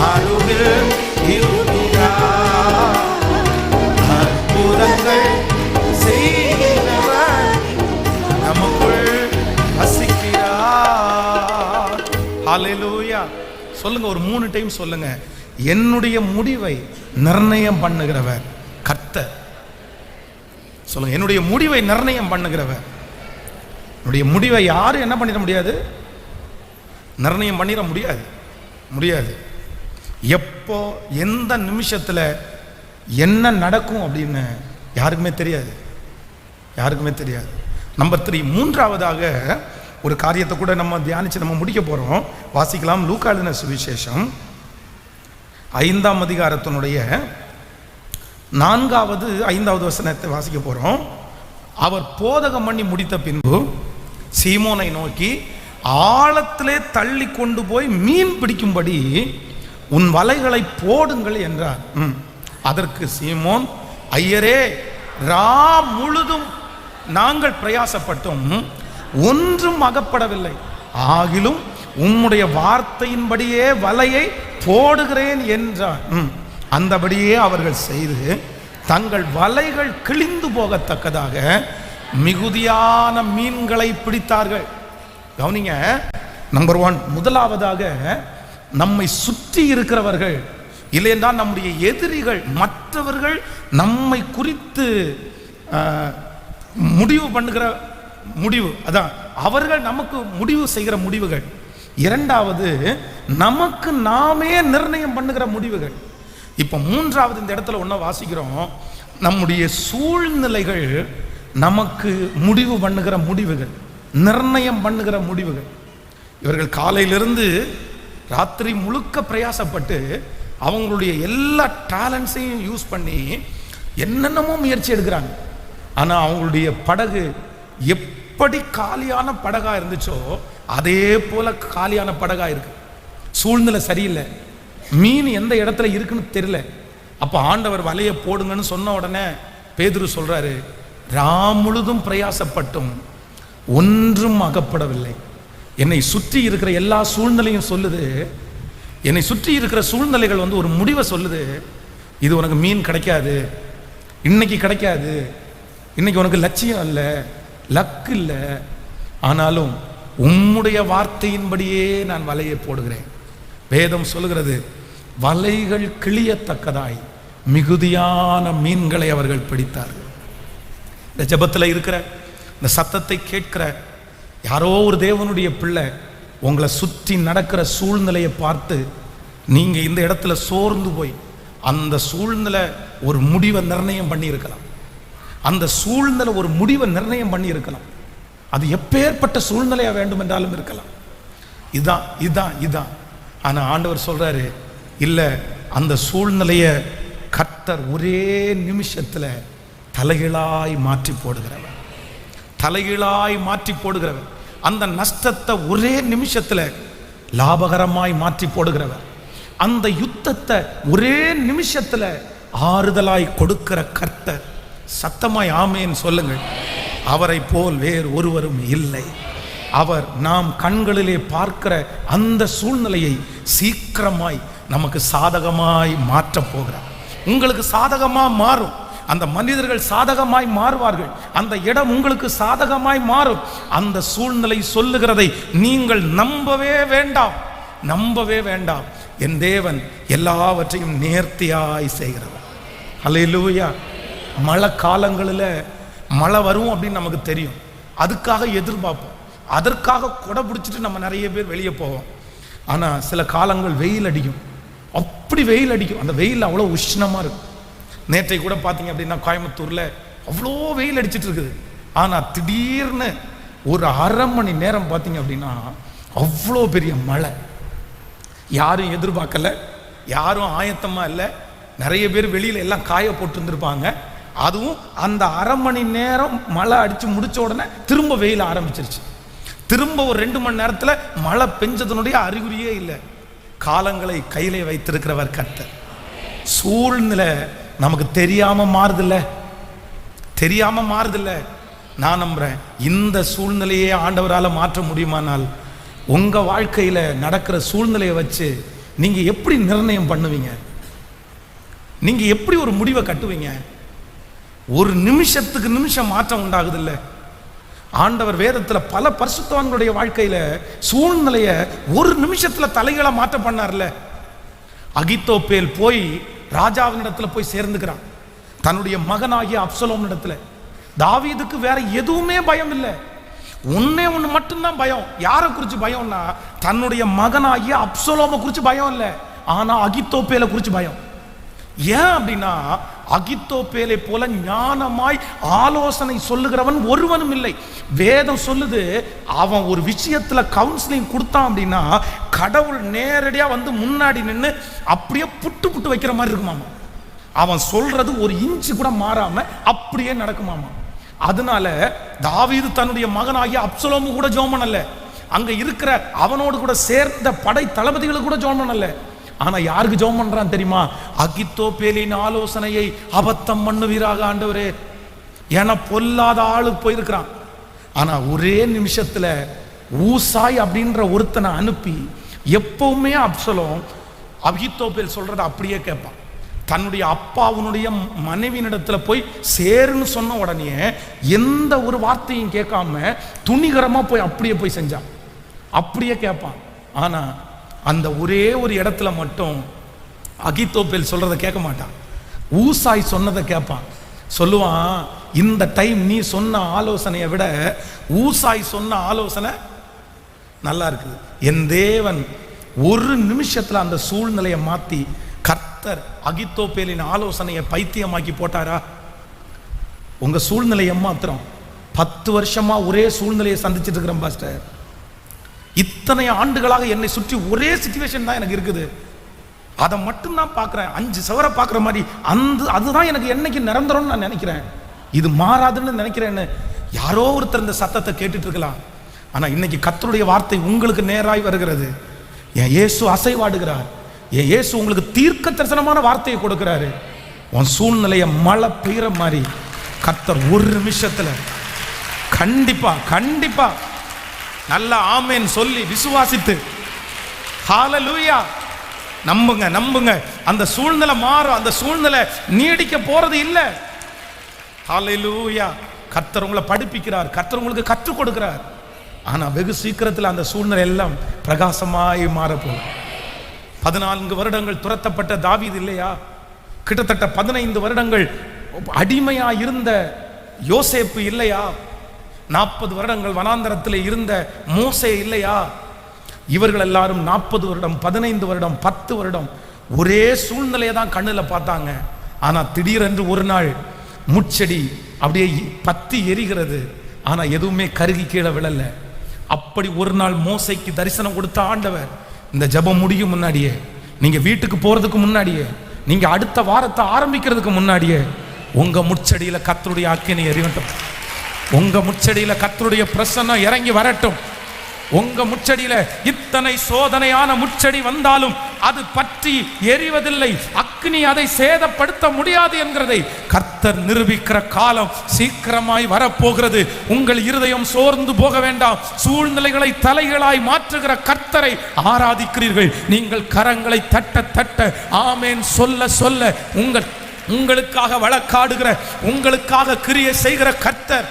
அருகில் இருக்கிறார். அற்புதங்கள் செய்கிறவர் நமக்குள் வசிக்கிறார். ஹல்லேலூயா. சொல்லுங்க, ஒரு 3 டைம் சொல்லுங்க. என்னுடைய முடிவை நிர்ணயம் பண்ணுகிறவர் கர்த்தர். சொல்லுங்க, என்னுடைய முடிவை நிர்ணயம் பண்ணுகிறவர். என்னுடைய முடிவை யாரும் என்ன பண்ணிட முடியாது, நிர்ணயம் பண்ணிட முடியாது, முடியாது. எப்போ எந்த நிமிஷத்தில் என்ன நடக்கும் அப்படின்னு யாருக்குமே தெரியாது, யாருக்குமே தெரியாது. நம்பர் 3, மூன்றாவதாக ஒரு காரியத்தை கூட நம்ம தியானிச்சு நம்ம முடிக்க போறோம். வாசிக்கலாம். லூக்கா எழுதின சுவிசேஷம் 5ஆம் அதிகாரத்தினுடைய 4வது 5வது வசனத்தை வாசிக்க போறோம். அவர் போதகம் பண்ணி முடித்த பின்பு சீமோனை நோக்கி, ஆழத்திலே தள்ளி கொண்டு போய் மீன் பிடிக்கும்படி உன் வலைகளை போடுங்கள் என்றார். அதற்கு சீமோன், ஐயரே, ரா முழுதும் நாங்கள் பிரயாசப்பட்டும் ஒன்றும் அகப்படவில்லை, ஆகிலும் உம்முடைய வார்த்தையின்படியே வலையை போடுகிறேன் என்றார். அந்தபடியே அவர்கள் செய்து தங்கள் வலைகள் கிழிந்து போகத்தக்கதாக மிகுதியான மீன்களை பிடித்தார்கள். கவனிங்க. நம்பர் 1, முதலாவதாக நம்மை சுற்றி இருக்கிறவர்கள், இல்லையென்றால் நம்முடைய எதிரிகள், மற்றவர்கள் நம்மை குறித்து முடிவு பண்ணுகிற முடிவு, அதான் அவர்கள் நமக்கு முடிவு செய்கிற முடிவுகள். இரண்டாவது, நமக்கு நாமே நிர்ணயம் பண்ணுகிற முடிவுகள். இப்போ மூன்றாவது இந்த இடத்துல ஒன்றை வாசிக்கிறோம், நம்முடைய சூழ்நிலைகள் நமக்கு முடிவு பண்ணுகிற முடிவுகள். நிர்ணயம் பண்ணுகிற முடிவுகள். இவர்கள் காலையிலிருந்து ராத்திரி முழுக்க பிரயாசப்பட்டு அவங்களுடைய எல்லா டேலண்ட்ஸையும் யூஸ் பண்ணி என்னென்னமோ முயற்சி எடுக்கிறாங்க. ஆனால் அவங்களுடைய படகு எப்படி காலியான படகா இருந்துச்சோ அதே போல காலியான படகா இருக்கு. சூழ்நிலை சரியில்லை, மீன் எந்த இடத்துல இருக்குன்னு தெரியல. அப்போ ஆண்டவர் வலையை போடுங்கன்னு சொன்ன உடனே பேதுரு சொல்றாரு, ராம் முழுதும் பிரயாசப்பட்டும் ஒன்றும் அகப்படவில்லை. என்னை சுற்றி இருக்கிற எல்லா சூழ்நிலையும் சொல்லுது, என்னை சுற்றி இருக்கிற சூழ்நிலைகள் ஒரு முடிவை சொல்லுது, இது உனக்கு மீன் கிடைக்காது, இன்னைக்கு கிடைக்காது, இன்னைக்கு உனக்கு லட்சியம் இல்லை, லக்கு இல்லை, ஆனாலும் உம்முடைய வார்த்தையின்படியே நான் வலையை போடுகிறேன். வேதம் சொல்லுகிறது, வலைகள் கிளியத்தக்கதாய் மிகுதியான மீன்களை அவர்கள் பிடித்தார்கள். இந்த ஜெபத்தில் இருக்கிற இந்த சத்தத்தை கேட்கிற யாரோ ஒரு தேவனுடைய பிள்ளை உங்களை சுற்றி நடக்கிற சூழ்நிலையை பார்த்து நீங்கள் இந்த இடத்துல சோர்ந்து போய் அந்த சூழ்நிலை ஒரு முடிவை நிர்ணயம் பண்ணி இருக்கலாம். அந்த சூழ்நிலை ஒரு முடிவை நிர்ணயம் பண்ணி இருக்கலாம். அது எப்பேற்பட்ட சூழ்நிலையா வேண்டும் என்றாலும் இருக்கலாம். இதான் இதான் இதான். ஆனால் ஆண்டவர் சொல்றாரு, இல்லை, அந்த சூழ்நிலையை கர்த்தர் ஒரே நிமிஷத்தில் தலைகீழாய் மாற்றி போடுகிறவர், தலைகீழாய் மாற்றி போடுகிறவர். அந்த நஷ்டத்தை ஒரே நிமிஷத்தில் லாபகரமாய் மாற்றி போடுகிறவர். அந்த யுத்தத்தை ஒரே நிமிஷத்தில் ஆறுதலாய் கொடுக்கிற கர்த்தர். சத்தமாய் ஆமேன் சொல்லுங்கள். அவரை போல் வேறு ஒருவரும் இல்லை. அவர் நாம் கண்களிலே பார்க்கிற அந்த சூழ்நிலையை சீக்கிரமாய் நமக்கு சாதகமாய் மாற்றப் போகிறார். உங்களுக்கு சாதகமாக மாறும். அந்த மனிதர்கள் சாதகமாய் மாறுவார்கள். அந்த இடம் உங்களுக்கு சாதகமாய் மாறும். அந்த சூழ்நிலை சொல்லுகிறதை நீங்கள் நம்பவே வேண்டாம், நம்பவே வேண்டாம். என் தேவன் எல்லாவற்றையும் நேர்த்தியாய் செய்கிறவர். அல்லேலூயா. மழை காலங்களில் மழை வரும் அப்படின்னு நமக்கு தெரியும், அதுக்காக எதிர்பார்ப்போம், அதற்காக கொடை பிடிச்சிட்டு நம்ம நிறைய பேர் வெளியே போவோம். ஆனால் சில காலங்கள் வெயில் அடிக்கும், அப்படி வெயில் அடிக்கும், அந்த வெயில் அவ்வளோ உஷ்ணமாக இருக்கும். நேற்றை கூட பார்த்தீங்க அப்படின்னா கோயம்புத்தூரில் அவ்வளோ வெயில் அடிச்சிட்டு இருக்குது. ஆனால் திடீர்னு ஒரு அரை மணி நேரம் பார்த்தீங்க அப்படின்னா அவ்வளோ பெரிய மழை. யாரும் எதிர்பார்க்கல, யாரும் ஆயத்தமாக இல்லை. நிறைய பேர் வெளியில் எல்லாம் காய போட்டுருந்துருப்பாங்க. அதுவும் அந்த அரை மணி நேரம் மழை அடித்து முடித்த உடனே திரும்ப வெயில் ஆரம்பிச்சிருச்சு. திரும்ப ஒரு 2 மணி நேரத்தில் மழை பெஞ்சதனுடைய அறிகுறியே இல்லை. காலங்களை கையிலே வைத்திருக்கிறவர் கர்த்தர். சூழ்நிலை நமக்கு தெரியாமல் மாறுதில்ல, தெரியாமல் மாறுதில்ல. நான் நம்புகிறேன், இந்த சூழ்நிலையே ஆண்டவரால் மாற்ற முடியுமானால் உங்கள் வாழ்க்கையில் நடக்கிற சூழ்நிலையை வச்சு நீங்கள் எப்படி நிர்ணயம் பண்ணுவீங்க? நீங்கள் எப்படி ஒரு முடிவை கட்டுவீங்க? ஒரு நிமிஷத்துக்கு நிமிஷம் மாற்றம் உண்டாகுதில்ல. ஆண்டவர் வேதத்தில் பல பரிசுத்தவான்களுடைய வாழ்க்கையில் சூழ்நிலையை ஒரு நிமிஷத்தில் தலைகளை மாற்ற பண்ணார்ல. அகித்தோப்பேல் போய் ராஜாவினிடத்தில் போய் சேர்ந்துக்கிறான், தன்னுடைய மகனாகிய அப்சலோம் இடத்துல. தாவீதுக்கு வேற எதுவுமே பயம் இல்லை, ஒன்னே ஒன்று மட்டும்தான் பயம். யாரை குறித்து பயம்னா தன்னுடைய மகனாகிய அப்சலோமை குறித்து பயம் இல்லை, ஆனால் அகித்தோப்பேலை குறித்து பயம். ஏன் அப்படின்னா அகித்தோப்பேலை போல ஞானமாய் ஆலோசனை சொல்லுகிறவன் ஒருவனும் இல்லை. வேதம் சொல்லுது, அவன் ஒரு விஷயத்துல கவுன்சிலிங் கொடுத்தான் அப்படின்னா கடவுள் நேரடியா வந்து முன்னாடி நின்று அப்படியே புட்டு புட்டு வைக்கிற மாதிரி இருக்குமாமா. அவன் சொல்றது ஒரு இன்ச்சு கூட மாறாம அப்படியே நடக்குமாமா. அதனால தாவீது தன்னுடைய மகனாகிய அப்சலோமு கூட ஜெபம் பண்ணல, அங்க இருக்கிற அவனோடு கூட சேர்ந்த படை தளபதிகளுக்கு கூட ஜெபம் பண்ணல. ஆனா யாருக்கு ஜெபம் பண்றான் தெரியுமா? அகித்தோப்பேலின் ஆலோசனையை அபத்தம் பண்ணுவீராக ஆண்டவரே. ஏன்னா பொல்லாத ஆளுக்கு போயிருக்கிறான். ஆனா ஒரே நிமிஷத்துல ஊசாய் அப்படின்ற ஒருத்தனை அனுப்பி எப்பவுமே அப்சலோம் அகித்தோப்பேல் சொல்றத அப்படியே கேட்பான். தன்னுடைய அப்பாவுனுடைய மனைவியினிடத்துல போய் சேருன்னு சொன்ன உடனே எந்த ஒரு வார்த்தையும் கேட்காம துணிகரமா போய் அப்படியே போய் செஞ்சான், அப்படியே கேட்பான். ஆனா அந்த ஒரே ஒரு இடத்துல மட்டும் அகித்தோப்பேல் சொல்றதை கேட்க மாட்டான், ஊசாய் சொன்னதை கேட்பான். சொல்லுவான், இந்த டைம் நீ சொன்ன ஆலோசனையை விட ஊசாய் சொன்ன ஆலோசனை நல்லா இருக்குது. என் தேவன் ஒரு நிமிஷத்துல அந்த சூழ்நிலையை மாத்தி கர்த்தர் அகித்தோப்பேலின் ஆலோசனையை பைத்தியமாக்கி போட்டாரா? உங்க சூழ்நிலையை மாத்திரம் 10 வருஷமா ஒரே சூழ்நிலையை சந்திச்சுட்டு இருக்கிறேன் பாஸ்டர். இத்தனை ஆண்டுகளாக என்னை சுற்றி ஒரே சிச்சுவேஷன் தான் எனக்கு இருக்குது. அதை மட்டும் தான் பார்க்குறேன். 5 சவரை பார்க்குற மாதிரி அதுதான் எனக்கு என்னைக்கு நிரந்தரம்னு நான் நினைக்கிறேன். இது மாறாதுன்னு நினைக்கிறேன்னு யாரோ ஒருத்தர் இந்த சத்தத்தை கேட்டுட்டு இருக்கலாம். ஆனால் இன்னைக்கு கர்த்தருடைய வார்த்தை உங்களுக்கு நேராய் வருகிறது. என் இயேசு அசைவாடுகிறார். என் இயேசு உங்களுக்கு தீர்க்க தரிசனமான வார்த்தையை கொடுக்கிறாரு. உன் சூழ்நிலையை மழை பெய்கிற மாதிரி கர்த்தர் ஒரு நிமிஷத்துல கண்டிப்பா கண்டிப்பா நல்ல ஆமேன் சொல்லி விசுவாசித்து ஹல்லேலூயா நம்புங்க நம்புங்க. அந்த சூழ்நிலை மாறும். அந்த சூழ்நிலை நீடிக்க போறது இல்லை. ஹல்லேலூயா. கர்த்தர் உங்களை படிப்பிக்கிறார். கர்த்தர் உங்களுக்கு கற்றுக் கொடுக்கிறார். ஆனா வெகு சீக்கிரத்தில் அந்த சூழ்நிலை எல்லாம் பிரகாசமாய் மாறப்போம். 14 வருடங்கள் துரத்தப்பட்ட தாவீது இல்லையா? கிட்டத்தட்ட 15 வருடங்கள் அடிமையா இருந்த யோசேப்பு இல்லையா? 40 வருடங்கள் வனாந்தரத்தில் இருந்த மோசே இல்லையா? இவர்கள் எல்லாரும் 40 வருடம் 15 வருடம் 10 வருடம் ஒரே சூழ்நிலையை தான் கண்ணில் பார்த்தாங்க. ஆனா திடீரென்று ஒரு நாள் முட்செடி அப்படியே பத்தி எரிகிறது. ஆனா எதுவுமே கருகி கீழே விழல. அப்படி ஒரு நாள் மோசைக்கு தரிசனம் கொடுத்த ஆண்டவர், இந்த ஜெபம் முடியும் முன்னாடியே, நீங்க வீட்டுக்கு போறதுக்கு முன்னாடியே, நீங்க அடுத்த வாரத்தை ஆரம்பிக்கிறதுக்கு முன்னாடியே உங்க முட்செடியில கர்த்தருடைய அக்கினி எரியட்டும். உங்க முட்செடியில கர்த்தருடைய பிரசன்னம் இறங்கி வரட்டும். உங்க முட்செடியில இத்தனை சோதனையான முட்செடி வந்தாலும் அது பற்றி எரிவதில்லை. அக்னி அதை சேதப்படுத்த முடியாது என்கிறதை கர்த்தர் நிரூபிக்கிற காலம் சீக்கிரமாய் வரப்போகிறது. உங்கள் இருதயம் சோர்ந்து போக வேண்டாம். சூழ்நிலைகளை தலைகளாய் மாற்றுகிற கர்த்தரை ஆராதிக்கிறீர்கள். நீங்கள் கரங்களை தட்ட தட்ட ஆமேன் சொல்ல சொல்ல உங்களுக்காக வழக்காடுகிற, உங்களுக்காக கிரியை செய்கிற கர்த்தர்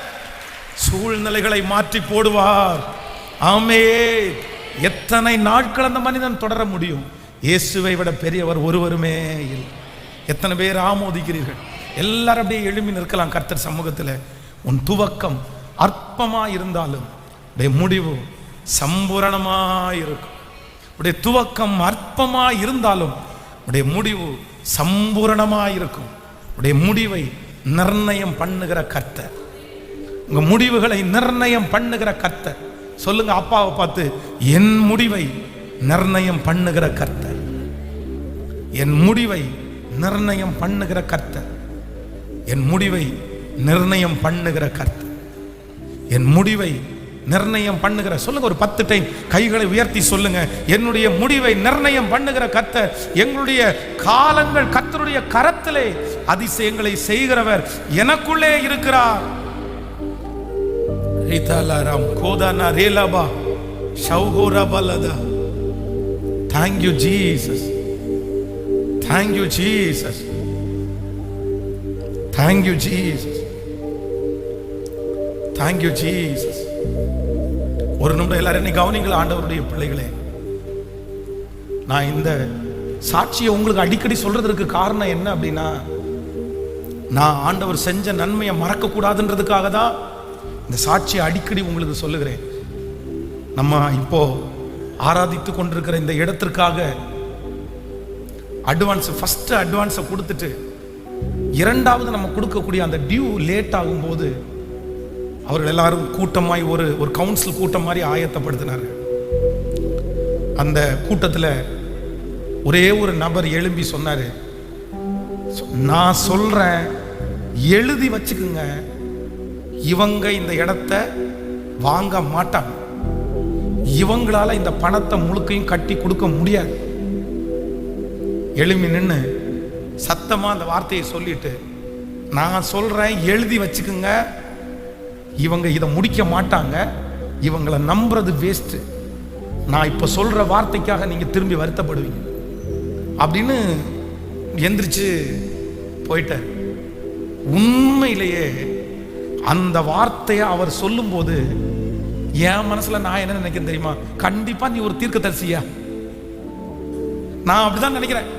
சூழ்நிலைகளை மாற்றி போடுவார். ஆமே. எத்தனை நாட்கள் அந்த மனிதன் தொடர முடியும்? இயேசுவை விட பெரியவர் ஒருவருமே இல்லை. எத்தனை பேர் ஆமோதிக்கிறீர்கள்? எல்லாரும் அப்படியே எழும்பி நிற்கலாம் கர்த்தர் சமூகத்தில். உன் துவக்கம் அற்பமா இருந்தாலும் உடைய முடிவு சம்பூரணமாய் இருக்கும். உடைய துவக்கம் அற்பமா இருந்தாலும் உடைய முடிவு சம்பூரணமாய் இருக்கும். உடைய முடிவை நிர்ணயம் பண்ணுகிற கர்த்தர், உங்க முடிவுகளை நிர்ணயம் பண்ணுகிற கர்த்தர். சொல்லுங்க அப்பாவை பார்த்து, என் முடிவை நிர்ணயம் பண்ணுகிற கர்த்தர், என் முடிவை நிர்ணயம் பண்ணுகிற கர்த்தர், என் முடிவை நிர்ணயம் பண்ணுகிற கர்த்தர், என் முடிவை நிர்ணயம் பண்ணுகிற. சொல்லுங்க ஒரு 10 டைம் கைகளை உயர்த்தி சொல்லுங்க, என்னுடைய முடிவை நிர்ணயம் பண்ணுகிற கர்த்தர். எங்களுடைய காலங்கள் கர்த்தருடைய கரத்திலே அதிசயங்களை செய்கிறவர் எனக்குள்ளே இருக்கிறார். Thank you Jesus. Thank you Jesus. Thank you Jesus. Thank you Jesus. ஒரு நிமிடம் எல்லாரும் என்னை கவனிங்கள் ஆண்டவருடைய பிள்ளைகளே. நான் இந்த சாட்சியை உங்களுக்கு அடிக்கடி சொல்றதுக்கு காரணம் என்ன அப்படின்னா, நான் ஆண்டவர் செஞ்ச நன்மையை மறக்க கூடாதுன்றதுக்காக தான் இந்த சாட்சியை அடிக்கடி உங்களுக்கு சொல்லுகிறேன். நம்ம இப்போ ஆராதித்து கொண்டிருக்கிற இந்த இடத்திற்காக ஃபர்ஸ்ட் அட்வான்ஸை கொடுத்துட்டு இரண்டாவது நம்ம கொடுக்கக்கூடிய அந்த டியூ லேட் ஆகும்போது அவர்கள் எல்லாரும் கூட்டமாய் ஒரு கவுன்சில் கூட்டம் மாதிரி ஆயத்தப்படுத்தினார்கள். அந்த கூட்டத்தில் ஒரே ஒரு நபர் எழும்பி சொன்னாரு, நான் சொல்றேன் எழுதி வச்சுக்குங்க, இவங்க இந்த இடத்த வாங்க மாட்டாங்க, இவங்களால இந்த பணத்தை முழுக்கையும் கட்டி கொடுக்க முடியாது. எழும்பி நின்று சத்தமா அந்த வார்த்தையை சொல்லிட்டு, நான் சொல்றேன் எழுதி வச்சுக்குங்க, இவங்க இதை முடிக்க மாட்டாங்க, இவங்களை நம்புறது வேஸ்ட், நான் இப்ப சொல்ற வார்த்தைக்காக நீங்க திரும்பி வருத்தப்படுவீங்க அப்படின்னு எந்திரிச்சு போயிட்டார். உண்மையிலேயே அந்த வார்த்தையை அவர் சொல்லும் போது என் மனசுல நான் என்ன நினைக்கிறேன் தெரியுமா? கண்டிப்பா நீ ஒரு தீர்க்கதரிசியா? நான் அப்படிதான் நினைக்கிறேன்.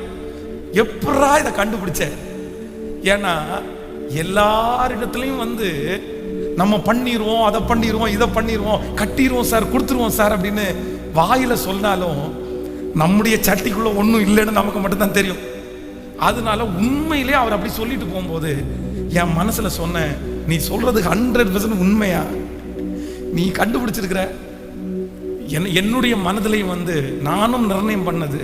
எப்படா இதை கண்டுபிடிச்ச? ஏன்னா எல்லாரிடத்துலையும் நம்ம பண்ணிடுவோம், அதை பண்ணிடுவோம், இதை பண்ணிடுவோம், கட்டிடுவோம் சார், கொடுத்துருவோம் சார் அப்படின்னு வாயில சொன்னாலும் நம்முடைய சட்டிக்குள்ள ஒன்றும் இல்லைன்னு நமக்கு மட்டும்தான் தெரியும். அதனால உண்மையிலே அவர் அப்படி சொல்லிட்டு போகும்போது என் மனசுல சொன்னேன், நீ சொல்றது 100% உண்மையா? நீ கண்டுபிடிச்சிருக்கிற. என்னுடைய மனதிலையும் வந்து நானும் நிர்ணயம் பண்ணது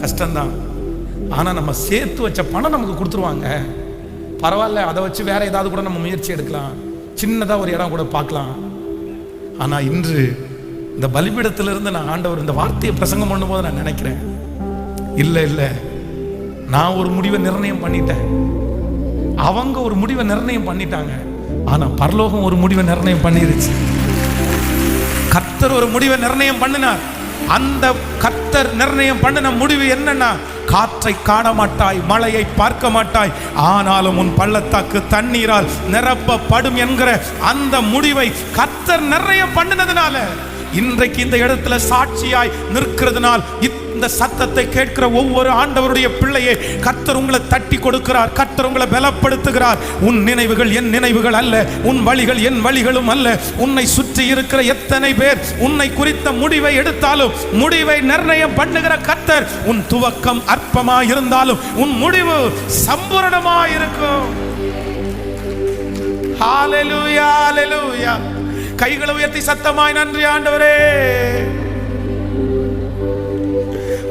கஷ்டம்தான். ஆனா நம்ம சேர்த்து வச்ச பணம் நமக்கு கொடுத்துருவாங்க, பரவாயில்ல, அதை வச்சு வேற ஏதாவது கூட நம்ம முயற்சி எடுக்கலாம், சின்னதா ஒரு இடம் கூட பார்க்கலாம். ஆனா இன்று இந்த பலிபீடத்திலிருந்து நான் ஆண்டவர் இந்த வார்த்தையை பிரசங்கம் பண்ணும்போது நான் நினைக்கிறேன், இல்ல நான் ஒரு முடிவை நிர்ணயம் பண்ணிட்டேன், அவங்க ஒரு முடிவை நிர்ணயம் பண்ணிட்டாங்க, ஆனா பரலோகம் ஒரு முடிவை நிர்ணயம் பண்ணிருச்சு. கர்த்தர் ஒரு முடிவை நிர்ணயம் பண்ணினார். அந்த கர்த்தர் நிர்ணயம் பண்ணின முடிவு என்னன்னா, காற்றை காண மாட்டாய், மழையை பார்க்க மாட்டாய், ஆனாலும் உன் பள்ளத்தாக்கு தண்ணீரால் நிரப்பப்படும் என்கிற அந்த முடிவை கர்த்தர் நிர்ணயம் பண்ணினதுனால இன்றைக்கு இந்த இடத்துல சாட்சியாய் நிற்கிறதுனால் இந்த சத்தத்தை கேட்கிற ஒவ்வொரு ஆண்டவருடைய பிள்ளையே கர்த்தர் உங்களை தட்டி கொடுக்கிறார், கர்த்தர் உங்களை பலப்படுத்துகிறார். உன் நினைவுகள் என் நினைவுகள் அல்ல, உன் வழிகள் என் வழிகளும் அல்ல. உன்னை சுற்றி இருக்கிற எத்தனை பேர் உன்னை குறித்த முடிவை எடுத்தாலும் முடிவை நிர்ணயம் பண்ணுகிற கர்த்தர், உன் துவக்கம் அற்பமாய் இருந்தாலும் உன் முடிவு சம்பூரணமாய் இருக்கும். ஹalleluya, ஹalleluya. கைகளை உயர்த்தி சத்தமாய் நன்றி ஆண்டவரே.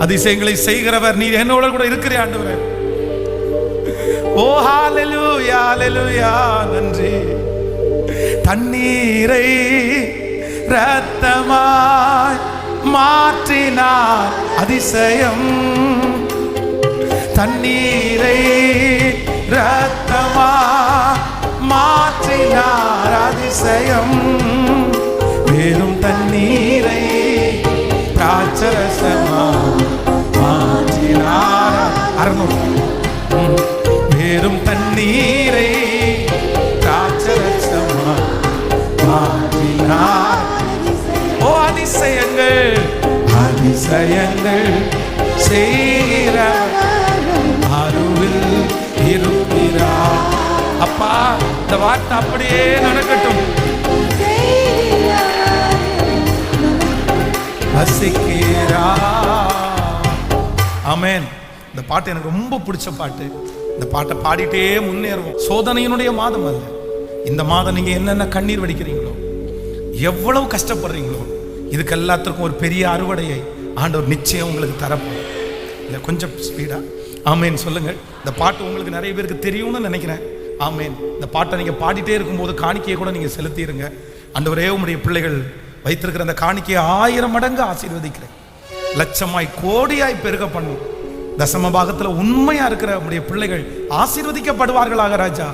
அதிசயங்களை செய்கிறவர் நீர் என்னோட கூட இருக்கிற ஆண்டவரே. ஓ ஹalleluya, ஹalleluya, நன்றி. தண்ணீரை இரத்தமாய் மாற்றினார் அதிசயம், தண்ணீரை இரத்தமாய் மாற்றினார் அதிசயம், வெறும் தண்ணீரை திராட்சரசமா மாற்றினார். வெறும் தண்ணீரை திராட்சரசமா மாற்றினார். ஓ அதிசயங்கள் அதிசயங்கள் செய்கிற அருவில் இருக்கிறார். அப்பா, இந்த வார்த்தை அப்படியே நடக்கட்டும். ஆமென். இந்த பாட்டு எனக்கு ரொம்ப பிடிச்ச பாட்டு. இந்த பாட்டை பாடிட்டே முன்னேறுவோம். சோதனையினுடைய மாதம் அல்ல இந்த மாதம். நீங்க என்னென்ன கண்ணீர் வடிக்கிறீங்களோ, எவ்வளவு கஷ்டப்படுறீங்களோ, இதுக்கு எல்லாத்துக்கும் ஒரு பெரிய அறுவடையை ஆண்டவர் நிச்சயம் உங்களுக்கு தரப்போம். இல்லை கொஞ்சம் ஸ்பீடா ஆமேன் சொல்லுங்க. இந்த பாட்டு உங்களுக்கு நிறைய பேருக்கு தெரியும்னு நினைக்கிறேன். ஆமேன். இந்த பாட்டை நீங்க பாடிட்டே இருக்கும்போது காணிக்கையை கூட நீங்க செலுத்திடுங்க. ஆண்டவரே, உம்முடைய பிள்ளைகள் வைத்திருக்கிற அந்த காணிக்கையை 1000 மடங்கு ஆசீர்வதிக்கிறேன். லட்சமாய் கோடியாய் பெருக பண்ணும். தசம பாகத்துல உண்மையா இருக்கிற உம்முடைய பிள்ளைகள் ஆசீர்வதிக்கப்படுவார்களாக ராஜா.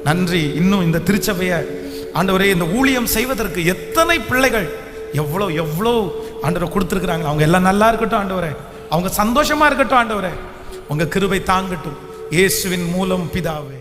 நன்றி. இன்னும் இந்த திருச்சபையை ஆண்டவரே, இந்த ஊழியம் செய்வதற்கு எத்தனை பிள்ளைகள் எவ்வளோ ஆண்டவரை கொடுத்துருக்குறாங்க. அவங்க எல்லாம் நல்லா இருக்கட்டும் ஆண்டவரே, அவங்க சந்தோஷமா இருக்கட்டும் ஆண்டவரே, உங்க கிருபை தாங்கட்டும். இயேசுவின் மூலம் பிதாவே.